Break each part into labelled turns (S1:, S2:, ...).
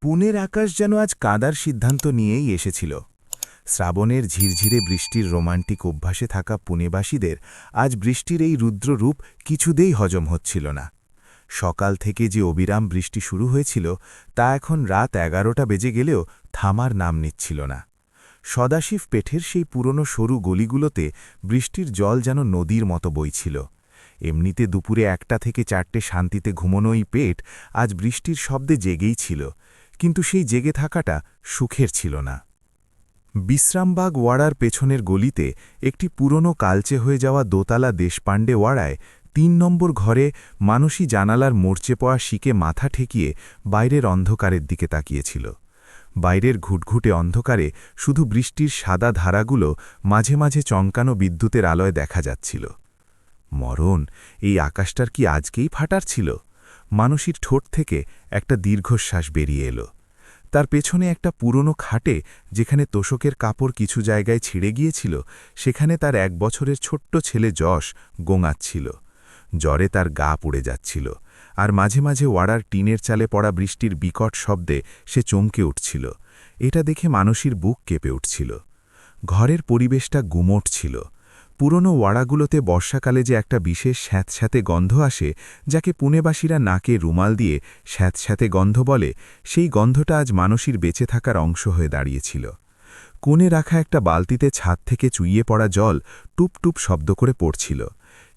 S1: পুনের আকাশ যেন আজ কাঁদার সিদ্ধান্ত নিয়েই এসেছিল। শ্রাবণের ঝিরঝিরে বৃষ্টির রোমান্টিক অভ্যাসে থাকা পুনেবাসীদের আজ বৃষ্টির এই রুদ্ররূপ কিছুতেই হজম হচ্ছিল না। সকাল থেকে যে অবিরাম বৃষ্টি শুরু হয়েছিল তা এখন রাত 11টা বেজে গেলেও থামার নাম নিচ্ছিল না। সদাশিব পেঠের সেই পুরনো সরু গলিগুলোতে বৃষ্টির জল যেন নদীর মতো বইছিল। এমনিতে দুপুরে 1টা থেকে 4টে শান্তিতে ঘুমোনোই পেট আজ বৃষ্টির শব্দে জেগেই ছিল, কিন্তু সেই জেগে থাকাটা সুখের ছিল না। বিশ্রামবাগ ওয়াড়ার পেছনের গলিতে একটি পুরনো কালচে হয়ে যাওয়া দোতলা দেশপাণ্ডে ওয়াড়ায় 3 নম্বর ঘরে মানসী জানালার মরচে পড়া শিকে মাথা ঠেকিয়ে বাইরের অন্ধকারের দিকে তাকিয়েছিল। বাইরের ঘুটঘুটে অন্ধকারে শুধু বৃষ্টির সাদা ধারাগুলো মাঝে মাঝে চমকানো বিদ্যুতের আলোয় দেখা যাচ্ছিল। মরণ, এই আকাশটার কি আজকেই ফাটার ছিল? মানসীর ঠোঁট থেকে একটা দীর্ঘশ্বাস বেরিয়ে এলো। তার পেছনে একটা পুরনো খাটে, যেখানে তোষকের কাপড় কিছু জায়গায় ছিঁড়ে গিয়েছিল, সেখানে তার 1 বছরের ছোট্ট ছেলে যশ গোঙাচ্ছিল। জ্বরে তার গা পুড়ে যাচ্ছিল, আর মাঝে মাঝে ওয়াড়ার টিনের চালে পড়া বৃষ্টির বিকট শব্দে সে চমকে উঠছিল। এটা দেখে মানসীর বুক কেঁপে উঠছিল। ঘরের পরিবেশটা গুমোট ছিল। পুরনো ওয়াড়াগুলোতে বর্ষাকালে যে একটা বিশেষ স্যাঁতস্যাঁতে গন্ধ আসে, যাকে পুনেবাসীরা নাকে রুমাল দিয়ে স্যাঁতস্যাঁতে গন্ধ বলে, সেই গন্ধটা আজ মানসীর বেঁচে থাকার অংশ হয়ে দাঁড়িয়েছিল। কোণে রাখা একটা বালতিতে ছাদ থেকে চুইয়ে পড়া জল টুপ টুপ শব্দ করে পড়ছিল।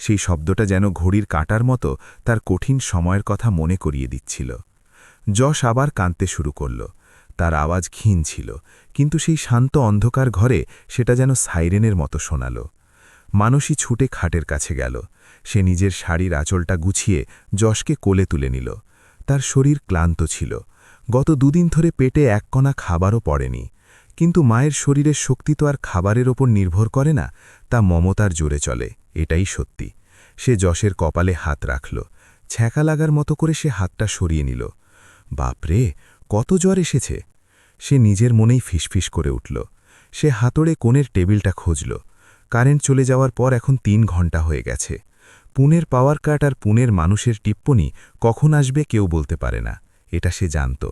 S1: সেই শব্দটা যেন ঘড়ির কাঁটার মতো তার কঠিন সময়ের কথা মনে করিয়ে দিচ্ছিল। যশ আবার কাঁদতে শুরু করল। তার আওয়াজ ক্ষীণ ছিল, কিন্তু সেই শান্ত অন্ধকার ঘরে সেটা যেন সাইরেনের মতো শোনাল। মানসী ছুটে খাটের কাছে গেল। সে নিজের শাড়ির আঁচলটা গুছিয়ে যশকে কোলে তুলে নিল। তার শরীর ক্লান্ত ছিল। গত 2 দিন ধরে পেটে এক কণা খাবারও পড়েনি। কিন্তু মায়ের শরীরের শক্তি তো আর খাবারের ওপর নির্ভর করে না, তা মমতার জোরে চলে, এটাই সত্যি। সে যশের কপালে হাত রাখল। ছ্যাঁকা লাগার মতো করে সে হাতটা সরিয়ে নিল। বাপরে, কত জ্বর এসেছে! সে নিজের মনেই ফিসফিস করে উঠল। সে হাতড়ে কোণের টেবিলটা খুঁজল। কারেন্ট চলে যাওয়ার পর এখন 3 ঘন্টা হয়ে গেছে। পুনের পাওয়ার কাট আর পুনের মানুষের টিপ্পনি কখন আসবে কেউ বলতে পারে না, এটা সে জানত।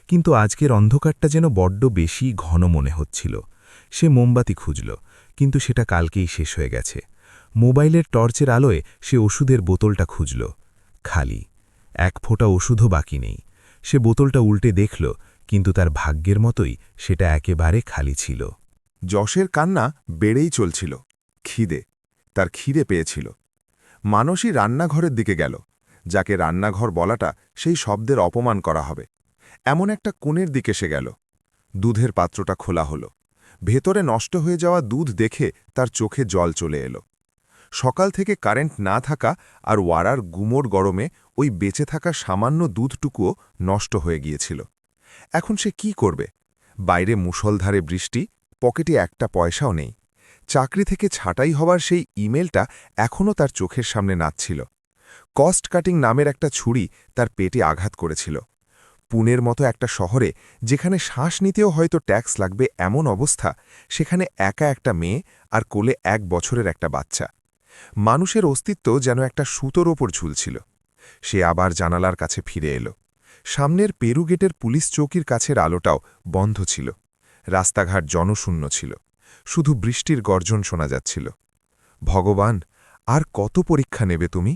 S1: কিন্তু আজকের অন্ধকারটা যেন বড্ড বেশি ঘন মনে হচ্ছিল। সে মোমবাতি খুঁজল, কিন্তু সেটা কালকেই শেষ হয়ে গেছে। মোবাইলের টর্চের আলোয় সে ওষুধের বোতলটা খুঁজল। খালি, 1 ফোঁটা ওষুধও বাকি নেই। সে বোতলটা উল্টে দেখল, কিন্তু তার ভাগ্যের মতোই সেটা একেবারে খালি ছিল।
S2: যশের কান্না বেড়েই চলছিল। তার খিদে পেয়েছিল। মানসী রান্নাঘরের দিকে গেল। যাকে রান্নাঘর বলাটা সেই শব্দের অপমান করা হবে, এমন একটা কোণের দিকে সে গেল। দুধের পাত্রটা খোলা হলো। ভেতরে নষ্ট হয়ে যাওয়া দুধ দেখে তার চোখে জল চলে এলো। সকাল থেকে কারেন্ট না থাকা আর ওয়াড়ার গুমোর গরমে ওই বেঁচে থাকা সামান্য দুধটুকুও নষ্ট হয়ে গিয়েছিল। এখন সে কি করবে? বাইরে মুষলধারে বৃষ্টি, পকেটে একটা পয়সাও নেই। চাকরি থেকে ছাঁটাই হওয়ার সেই ইমেলটা এখনও তার চোখের সামনে নাচছিল। কস্ট কাটিং নামের একটা ছুরি তার পেটে আঘাত করেছিল। পুনের মতো একটা শহরে, যেখানে শ্বাস নিতেও হয়তো ট্যাক্স লাগবে এমন অবস্থা, সেখানে একা একটা মেয়ে আর কোলে 1 বছরের একটা বাচ্চা। মানুষের অস্তিত্ব যেন একটা সুতোর ওপর ঝুলছিল। সে আবার জানালার কাছে ফিরে এলো। সামনের পেরু গেটের পুলিশ চৌকির কাছের আলোটাও বন্ধ ছিল। রাস্তাঘাট জনশূন্য ছিল। শুধু বৃষ্টির গর্জন শোনা যাচ্ছিল। ভগবান, আর কত পরীক্ষা নেবে তুমি?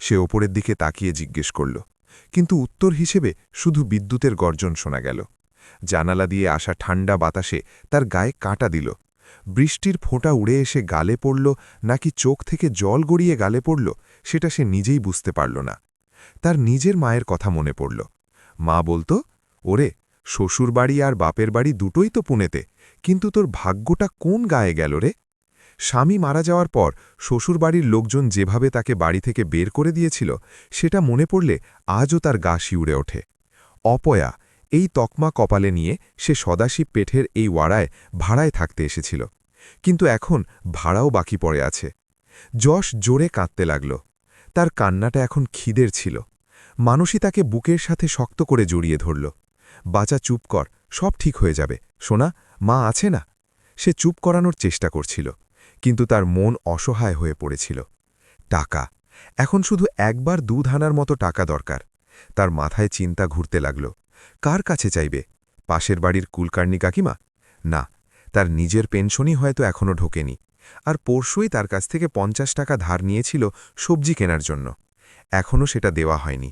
S2: সে ওপরের দিকে তাকিয়ে জিজ্ঞেস করল, কিন্তু উত্তর হিসেবে শুধু বিদ্যুতের গর্জন শোনা গেল। জানালা দিয়ে আসা ঠান্ডা বাতাসে তার গায়ে কাঁটা দিল। বৃষ্টির ফোঁটা উড়ে এসে গালে পড়ল নাকি চোখ থেকে জল গড়িয়ে গালে পড়ল, সেটা সে নিজেই বুঝতে পারল না। তার নিজের মায়ের কথা মনে পড়ল। মা বলতো, ওরে, শ্বশুর বাড়ি আর বাপের বাড়ি দুটোই তো পুনেতে, কিন্তু তোর ভাগ্যটা কোন গায়ে গেল রে? স্বামী মারা যাওয়ার পর শ্বশুরবাড়ির লোকজন যেভাবে তাকে বাড়ি থেকে বের করে দিয়েছিল, সেটা মনে পড়লে আজও তার গা শিউরে ওঠে। অপয়া, এই তকমা কপালে নিয়ে সে সদাশিব পেঠের এই ওয়াড়ায় ভাড়ায় থাকতে এসেছিল। কিন্তু এখন ভাড়াও বাকি পড়ে আছে। যশ জোরে কাঁদতে লাগল। তার কান্নাটা এখন খিদের ছিল। মানসী তাকে বুকের সাথে শক্ত করে জড়িয়ে ধরল। বাঁচা, চুপ কর, সব ঠিক হয়ে যাবে, সোনা, মা আছে না? সে চুপ করানোর চেষ্টা করছিল, কিন্তু তার মন অসহায় হয়ে পড়েছিল। টাকা, এখন শুধু একবার দুধ আনার মতো টাকা দরকার। তার মাথায় চিন্তা ঘুরতে লাগল। কার কাছে চাইবে? পাশের বাড়ির কুলকার্নি কাকিমা? না, তার নিজের পেনশনই হয়তো এখনও ঢোকেনি। আর পরশুই তার কাছ থেকে ৫০ টাকা ধার নিয়েছিল সবজি কেনার জন্য। এখনও সেটা দেওয়া হয়নি।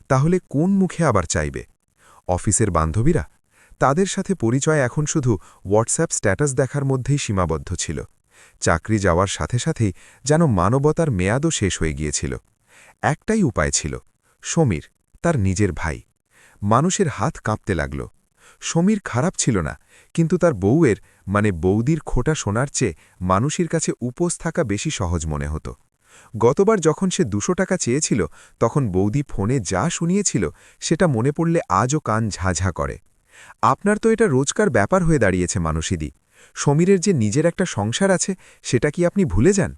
S2: তাহলে কোন মুখে আবার চাইবে? অফিসের বান্ধবীরা? তাদের সাথে পরিচয় এখন শুধু হোয়াটসঅ্যাপ স্ট্যাটাস দেখার মধ্যেই সীমাবদ্ধ ছিল। চাকরি যাওয়ার সাথে সাথেই যেন মানবতার মেয়াদও শেষ হয়ে গিয়েছিল। একটাই উপায় ছিল, সমীর, তার নিজের ভাই। মানুষের হাত কাঁপতে লাগল। সমীর খারাপ ছিল না, কিন্তু তার বউয়ের মানে বৌদির খোটা শোনার চেয়ে মানুষের কাছে উপোস থাকা বেশি সহজ মনে হতো। গতবার যখন সে ২০০ টাকা চেয়েছিল, তখন বৌদি ফোনে যা শুনিয়েছিল সেটা মনে পড়লে আজও কান ঝাঝা করে। আপনার তো এটা রোজকার ব্যাপার হয়ে দাঁড়িয়েছে মানসীদি। সমীরের যে নিজের একটা সংসার আছে, সেটা কি আপনি ভুলে যান?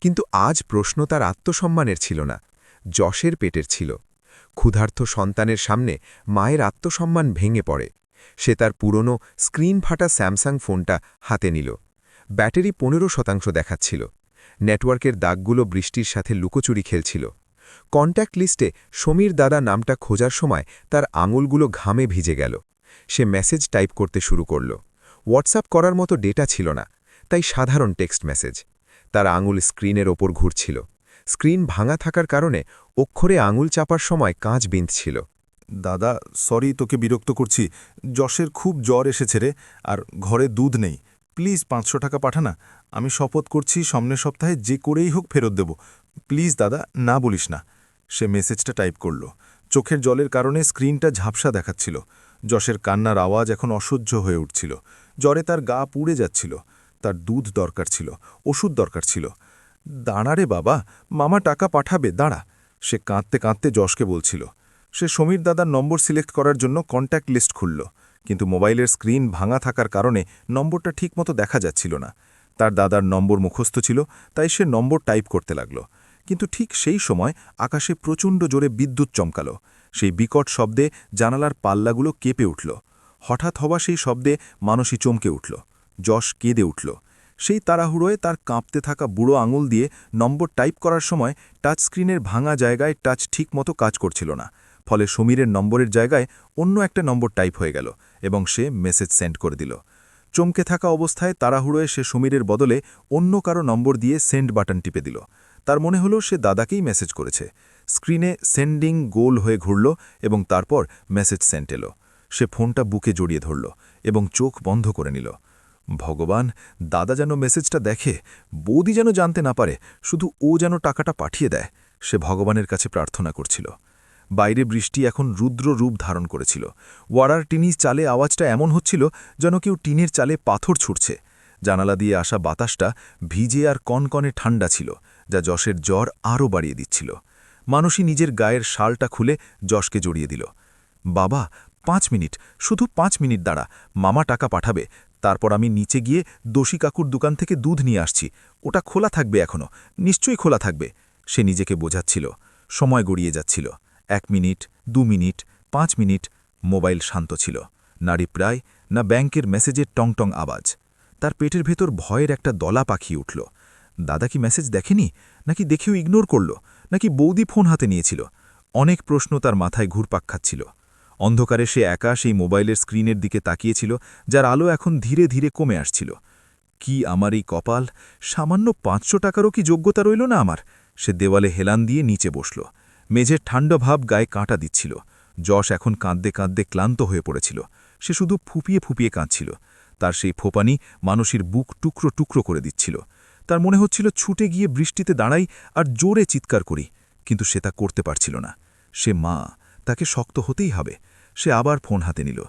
S2: কিন্তু আজ প্রশ্ন তার আত্মসম্মানের ছিল না, যশের পেটের ছিল। ক্ষুধার্ত সন্তানের সামনে মায়ের আত্মসম্মান ভেঙে পড়ে। সে তার পুরনো স্ক্রিন ফাটা স্যামসাং ফোনটা হাতে নিল। ব্যাটারি ১৫% দেখাচ্ছিল। নেটওয়ার্কের দাগগুলো বৃষ্টির সাথে লুকোচুরি খেলছিল। কন্ট্যাক্ট লিস্টে সমীর দাদা নামটা খোঁজার সময় তার আঙুলগুলো ঘামে ভিজে গেল। সে মেসেজ টাইপ করতে শুরু করল। হোয়াটসঅ্যাপ করার মতো ডেটা ছিল না, তাই সাধারণ টেক্সট মেসেজ। তার আঙুল স্ক্রিনের ওপর ঘুরছিল। স্ক্রিন ভাঙা থাকার কারণে অক্ষরে আঙুল চাপার সময় কাঁচ বিঁধছিল।
S3: দাদা, সরি তোকে বিরক্ত করছি। যশের খুব জ্বর এসেছে রে, আর ঘরে দুধ নেই। প্লিজ ৫০০ টাকা পাঠানা। আমি শপথ করছি সামনের সপ্তাহে যে করেই হোক ফেরত দেব। প্লিজ দাদা, না বলিস না। সে মেসেজটা টাইপ করল। চোখের জলের কারণে স্ক্রিনটা ঝাপসা দেখাচ্ছিল। যশের কান্নার আওয়াজ এখন অসহ্য হয়ে উঠছিল। জ্বরে তার গা পুড়ে যাচ্ছিল। তার দুধ দরকার ছিল, ওষুধ দরকার ছিল। দাঁড়া রে বাবা, মামা টাকা পাঠাবে, দাঁড়া। সে কাঁদতে কাঁদতে যশকে বলছিল। সে সমীর দাদার নম্বর সিলেক্ট করার জন্য কন্ট্যাক্ট লিস্ট খুলল, কিন্তু মোবাইলের স্ক্রিন ভাঙা থাকার কারণে নম্বরটা ঠিকমতো দেখা যাচ্ছিল না। তার দাদার নম্বর মুখস্থ ছিল, তাই সে নম্বর টাইপ করতে লাগল। কিন্তু ঠিক সেই সময় আকাশে প্রচণ্ড জোরে বিদ্যুৎ চমকাল। সেই বিকট শব্দে জানালার পাল্লাগুলো কেঁপে উঠল। হঠাৎ হওয়া সেই শব্দে মানসী চমকে উঠল। যশ কেঁদে উঠল। সেই তাড়াহুড়োয় তার কাঁপতে থাকা বুড়ো আঙুল দিয়ে নম্বর টাইপ করার সময় টাচ স্ক্রিনের ভাঙা জায়গায় টাচ ঠিকমতো কাজ করছিল না। ফলে সমীরের নম্বরের জায়গায় অন্য একটা নম্বর টাইপ হয়ে গেল এবং সে মেসেজ সেন্ড করে দিল। চমকে থাকা অবস্থায় তাড়াহুড়োয় সে সমীরের বদলে অন্য কারো নম্বর দিয়ে সেন্ড বাটন টিপে দিল। তার মনে হলো সে দাদাকেই মেসেজ করেছে। স্ক্রিনে সেন্ডিং গোল হয়ে ঘুরল এবং তারপর মেসেজ সেন্ট এলো। সে ফোনটা বুকে জড়িয়ে ধরল এবং চোখ বন্ধ করে নিল। ভগবান, দাদা যেন মেসেজটা দেখে, বৌদি যেন জানতে না পারে, শুধু ও যেন টাকাটা পাঠিয়ে দেয়। সে ভগবানের কাছে প্রার্থনা করছিল। বাইরে বৃষ্টি এখন রুদ্র রূপ ধারণ করেছিল। ওয়ারার টিনির চালে আওয়াজটা এমন হচ্ছিল যেন কেউ টিনের চালে পাথর ছুটছে। জানালা দিয়ে আসা বাতাসটা ভিজে আর কনকনে ঠান্ডা ছিল, যা যশের জ্বর আরও বাড়িয়ে দিচ্ছিল। মানসী নিজের গায়ের শালটা খুলে যশকে জড়িয়ে দিল। বাবা, ৫ মিনিট, শুধু ৫ মিনিট দাঁড়া, মামা টাকা পাঠাবে। তারপর আমি নিচে গিয়ে দোষী কাকুর দোকান থেকে দুধ নিয়ে আসছি। ওটা খোলা থাকবে এখনো, নিশ্চয়ই খোলা থাকবে। সে নিজেকে বোঝাচ্ছিল। সময় গড়িয়ে যাচ্ছিল। ১ মিনিট, ২ মিনিট, ৫ মিনিট। মোবাইল শান্ত ছিল। নাড়ি প্রায় না ব্যাংকের মেসেজের টংটং আওয়াজ। তার পেটের ভেতর ভয়ের একটা দলা পাখি উঠল। দাদা কি মেসেজ দেখেনি, নাকি দেখেও ইগনোর করল, নাকি বৌদি ফোন হাতে নিয়েছিল? অনেক প্রশ্ন তার মাথায় ঘুরপাক খাচ্ছিল। অন্ধকারে সে একা সেই মোবাইলের স্ক্রিনের দিকে তাকিয়েছিল, যার আলো এখন ধীরে ধীরে কমে আসছিল। কি আমার এই কপাল! সামান্য ৫০০ টাকারও কি যোগ্যতা রইল না আমার? সে দেওয়ালে হেলান দিয়ে নিচে বসল। মেঝের ঠান্ডা ভাব গায়ে কাঁটা দিচ্ছিল। যশ এখন কাঁদতে কাঁদতে ক্লান্ত হয়ে পড়েছিল। সে শুধু ফুপিয়ে ফুপিয়ে কাঁদছিল। তার সেই ফোপানি মানসীর বুক টুকরো টুকরো করে দিচ্ছিল। তার মনে হচ্ছিল ছুটে গিয়ে বৃষ্টিতে দাঁড়াই আর জোরে চিৎকার করি, কিন্তু সে তা করতে পারছিল না। সে মা, তাকে শক্ত হতেই হবে। সে আবার ফোন হাতে নিল।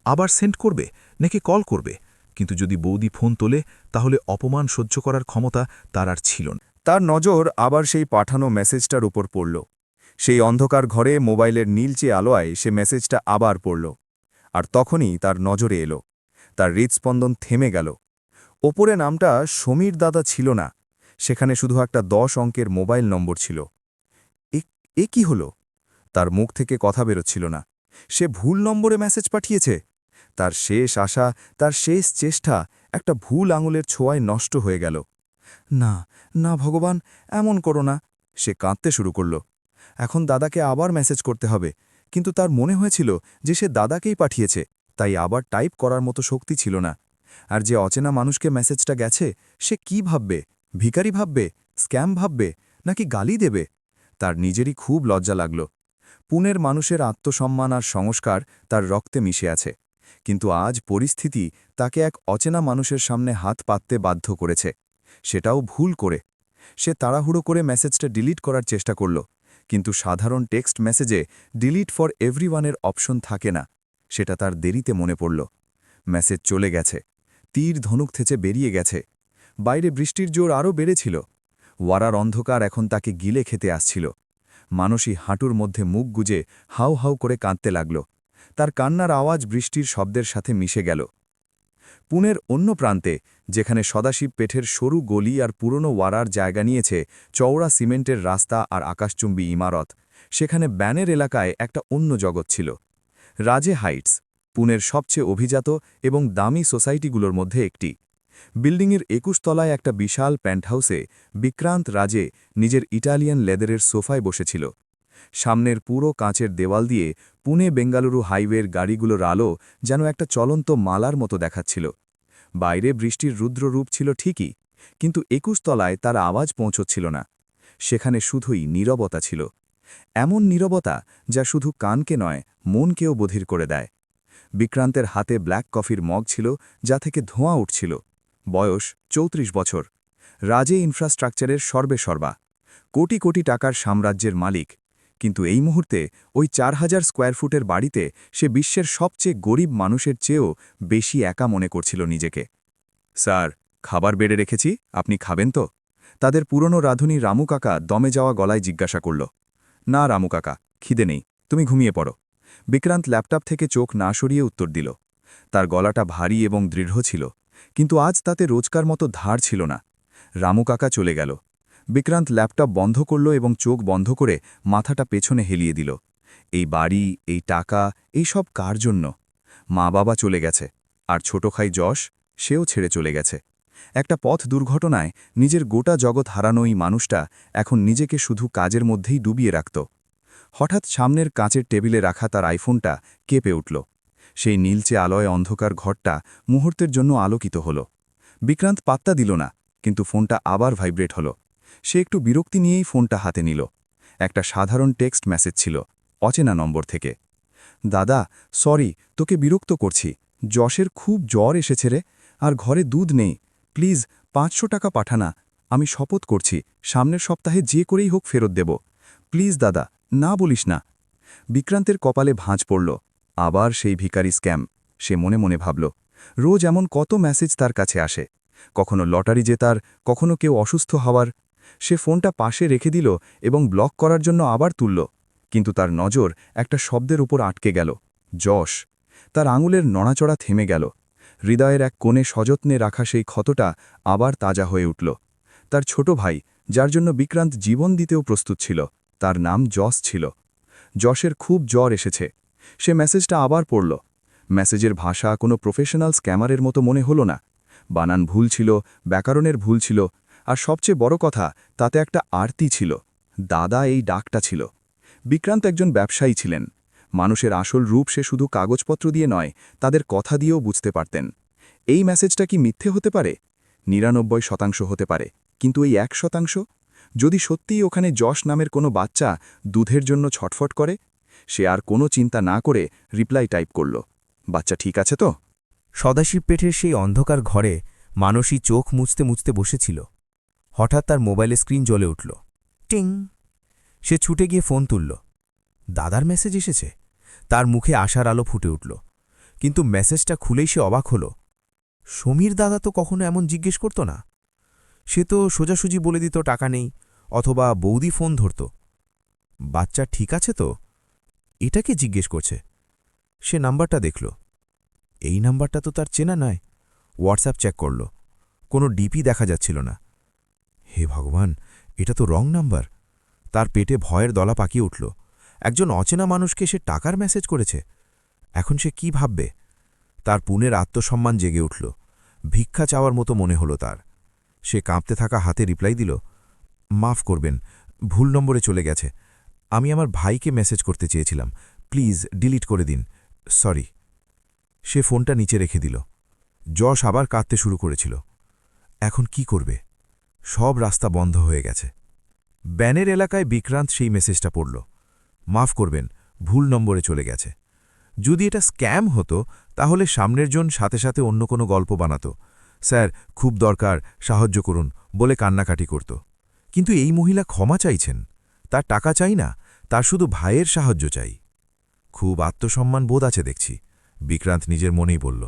S3: আবার সেন্ড করবে, নাকি কল করবে? কিন্তু যদি বৌদি ফোন তোলে, তাহলে অপমান সহ্য করার ক্ষমতা তার আর ছিল না।
S4: তার নজর আবার সেই পাঠানো মেসেজটার উপর পড়ল। সেই অন্ধকার ঘরে মোবাইলের নীলচে আলোয় সে মেসেজটা আবার পড়ল। আর তখনই তার নজরে এলো। তার হৃদস্পন্দন থেমে গেল। ওপরে নামটা সমীর দাদা ছিল না, সেখানে শুধু একটা ১০ অঙ্কের মোবাইল নম্বর ছিল। এ কি হলো? তার মুখ থেকে কথা বেরোচ্ছিল না। সে ভুল নম্বরে মেসেজ পাঠিয়েছে। তার শেষ আশা, তার শেষ চেষ্টা একটা ভুল আঙুলের ছোঁয়ায় নষ্ট হয়ে গেল। না, না ভগবান, এমন করো না। সে কাঁদতে শুরু করল। এখন দাদাকে আবার মেসেজ করতে হবে, কিন্তু তার মনে হয়েছিল যে সে দাদাকেই পাঠিয়েছে, তাই আবার টাইপ করার মতো শক্তি ছিল না। আর যে অচেনা মানুষকে মেসেজটা গেছে, সে কি ভাববে? ভিখারি ভাববে, স্ক্যাম ভাববে, নাকি গালি দেবে? তার নিজেরই খুব লজ্জা লাগল। পুনের মানুষের আত্মসম্মান আর সংস্কার তার রক্তে মিশে আছে, কিন্তু আজ পরিস্থিতি তাকে এক অচেনা মানুষের সামনে হাত পাততে বাধ্য করেছে, সেটাও ভুল করে। সে তাড়াহুড়ো করে মেসেজটা ডিলিট করার চেষ্টা করল, কিন্তু সাধারণ টেক্সট মেসেজে ডিলিট ফর এভরিওয়ানের অপশন থাকে না। সেটা তার দেরিতে মনে পড়ল। মেসেজ চলে গেছে, তীর ধনুক থেকে বেরিয়ে গেছে। বাইরে বৃষ্টির জোর আরও বেড়েছিল। ওয়ারার অন্ধকার এখন তাকে গিলে খেতে আসছিল। মানসী হাঁটুর মধ্যে মুখ গুজে হাউ হাউ করে কাঁদতে লাগল। তার কান্নার আওয়াজ বৃষ্টির শব্দের সাথে মিশে গেল। পুনের অন্য প্রান্তে, যেখানে সদাশিব পেঠের সরু গলি আর পুরনো ওয়ারার জায়গা নিয়েছে চওড়া সিমেন্টের রাস্তা আর আকাশচুম্বী ইমারত, সেখানে ব্যানের এলাকায় একটা অন্য জগৎ ছিল। রাজে হাইটস, পুনের সবচেয়ে অভিজাত এবং দামি সোসাইটিগুলোর মধ্যে একটি। বিল্ডিংয়ের ২১ তলায় একটা বিশাল প্যান্টহাউসে বিক্রান্ত রাজে নিজের ইটালিয়ান লেদারের সোফায় বসেছিল। সামনের পুরো কাঁচের দেওয়াল দিয়ে পুনে বেঙ্গালুরু হাইওয়ের গাড়িগুলোর আলো যেন একটা চলন্ত মালার মতো দেখাচ্ছিল। বাইরে বৃষ্টির রুদ্ররূপ ছিল ঠিকই, কিন্তু ২১ তলায় তার আওয়াজ পৌঁছচ্ছিল না। সেখানে শুধুই নীরবতা ছিল, এমন নীরবতা যা শুধু কানকে নয়, মনকেও বধির করে দেয়। বিক্রান্তের হাতে ব্ল্যাক কফির মগ ছিল, যা থেকে ধোঁয়া উঠছিল। বয়স ৩৪ বছর। রাজে ইনফ্রাস্ট্রাকচারের সর্বেসর্বা, কোটি কোটি টাকার সাম্রাজ্যের মালিক। কিন্তু এই মুহূর্তে ওই ৪,০০০ স্কোয়ার ফুটের বাড়িতে সে বিশ্বের সবচেয়ে গরিব মানুষের চেয়েও বেশি একা মনে করছিল নিজেকে। স্যার, খাবার বেড়ে রেখেছি, আপনি খাবেন তো? তাদের পুরনো রাঁধুনি রামু কাকা দমে যাওয়া গলায় জিজ্ঞাসা করল। না রামু কাকা, খিদে নেই, তুমি ঘুমিয়ে পড়ো। বিক্রান্ত ল্যাপটপ থেকে চোখ না সরিয়ে উত্তর দিল। তার গলাটা ভারী এবং দৃঢ় ছিল, কিন্তু আজ তাতে রোজকার মতো ধার ছিল না। রামু কাকা চলে গেল। বিক্রান্ত ল্যাপটপ বন্ধ করল এবং চোখ বন্ধ করে মাথাটা পেছনে হেলিয়ে দিল। এই বাড়ি, এই টাকা, এই সব কার জন্য? মা বাবা চলে গেছে, আর ছোট খাই যশ, সেও ছেড়ে চলে গেছে। একটা পথ দুর্ঘটনায় নিজের গোটা জগৎ হারানো এই মানুষটা এখন নিজেকে শুধু কাজের মধ্যেই ডুবিয়ে রাখত। হঠাৎ সামনের কাঁচের টেবিলে রাখা তার আইফোনটা কেঁপে উঠল। সেই নীলচে আলোয় অন্ধকার ঘরটা মুহূর্তের জন্য আলোকিত হল। বিক্রান্ত পাত্তা দিল না, কিন্তু ফোনটা আবার ভাইব্রেট হল। সে একটু বিরক্তি নিয়েই ফোনটা হাতে নিল। একটা সাধারণ টেক্সট মেসেজ ছিল, অচেনা নম্বর থেকে। দাদা, সরি, তোকে বিরক্ত করছি। যশের খুব জ্বর এসেছে রে, আর ঘরে দুধ নেই। প্লিজ ৫০০ টাকা পাঠানা। আমি শপথ করছি সামনের সপ্তাহে যে করেই হোক ফেরত দেব। প্লিজ দাদা, না বলিস না। বিক্রান্তের কপালে ভাঁজ পড়ল। আবার সেই ভিখারি স্ক্যাম। সে মনে মনে ভাবল, রোজ এমন কত মেসেজ তার কাছে আসে, কখনো লটারি জেতার, কখনো কেউ অসুস্থ হওয়ার। সে ফোনটা পাশে রেখে দিল এবং ব্লক করার জন্য আবার তুলল, কিন্তু তার নজর একটা শব্দের উপর আটকে গেল, যশ। তার আঙুলের নড়াচড়া থেমে গেল। হৃদয়ের এক কোণে সযত্নে রাখা সেই ক্ষতটা আবার তাজা হয়ে উঠল। তার ছোট ভাই, যার জন্য বিক্রান্ত জীবন দিতেও প্রস্তুত ছিল, তার নাম যশ ছিল। যশের খুব জ্বর এসেছে। সে মেসেজটা আবার পড়ল। মেসেজের ভাষা কোনো প্রফেশনাল স্ক্যামারের মতো মনে হলো না। বানান ভুল ছিল, ব্যাকরণের ভুল ছিল, আর সবচেয়ে বড় কথা, তাতে একটা আরতি ছিল। দাদা এই ডাকটা ছিল। বিক্রান্ত একজন ব্যবসায়ী ছিলেন। মানুষের আসল রূপ সে শুধু কাগজপত্র দিয়ে নয়, তাদের কথা দিয়েও বুঝতে পারতেন। এই মেসেজটা কি মিথ্যে হতে পারে? ৯৯% হতে পারে, কিন্তু এই ১%? যদি সত্যিই ওখানে যশ নামের কোনো বাচ্চা দুধের জন্য ছটফট করে? সে আর কোনো চিন্তা না করে রিপ্লাই টাইপ করল, বাচ্চা ঠিক আছে তো?
S1: সদাশিব পেঠের সেই অন্ধকার ঘরে মানসী চোখ মুছতে মুছতে বসেছিল। হঠাৎ তার মোবাইলে স্ক্রিন জ্বলে উঠল। টিং! সে ছুটে গিয়ে ফোন তুলল। দাদার মেসেজ এসেছে। তার মুখে আশার আলো ফুটে উঠল, কিন্তু মেসেজটা খুলেই সে অবাক হল। সমীর দাদা তো কখনো এমন জিজ্ঞেস করত না। সে তো সোজাসুজি বলে দিত টাকা নেই, অথবা বৌদি ফোন ধরত। বাচ্চা ঠিক আছে তো? এটাকে জিজ্ঞেস করছে। সে নাম্বারটা দেখল। এই নাম্বারটা তো তার চেনা নয়। হোয়াটসঅ্যাপ চেক করল, কোনো ডিপি দেখা যাচ্ছিল না। হে ভগবান, এটা তো রং নাম্বার। তার পেটে ভয়ের দলা পাকিয়ে উঠল। একজন অচেনা মানুষকে সে টাকার মেসেজ করেছে। এখন সে কি ভাববে? তার পুনের আত্মসম্মান জেগে উঠল। ভিক্ষা চাওয়ার মতো মনে হল তার। সে কাঁপতে থাকা হাতে রিপ্লাই দিল, মাফ করবেন, ভুল নম্বরে চলে গেছে। আমি আমার ভাইকে মেসেজ করতে চেয়েছিলাম, প্লিজ ডিলিট করে দিন, সরি। সে ফোনটা নিচে রেখে দিল। যশ আবার কাঁদতে শুরু করেছিল। এখন কি করবে? সব রাস্তা বন্ধ হয়ে গেছে। ব্যানের এলাকায় বিক্রান্ত সেই মেসেজটা পড়ল। মাফ করবেন, ভুল নম্বরে চলে গেছে। যদি এটা স্ক্যাম হতো তাহলে সামনের জন সাথে সাথে অন্য কোনো গল্প বানাত। স্যার, খুব দরকার, সাহায্য করুন বলে কান্নাকাটি করত। কিন্তু এই মহিলা ক্ষমা চাইছেন। তার টাকা চাই না, তার শুধু ভাইয়ের সাহায্য চাই। খুব আত্মসম্মান বোধ আছে দেখছি, বিক্রান্ত নিজের মনেই বলল।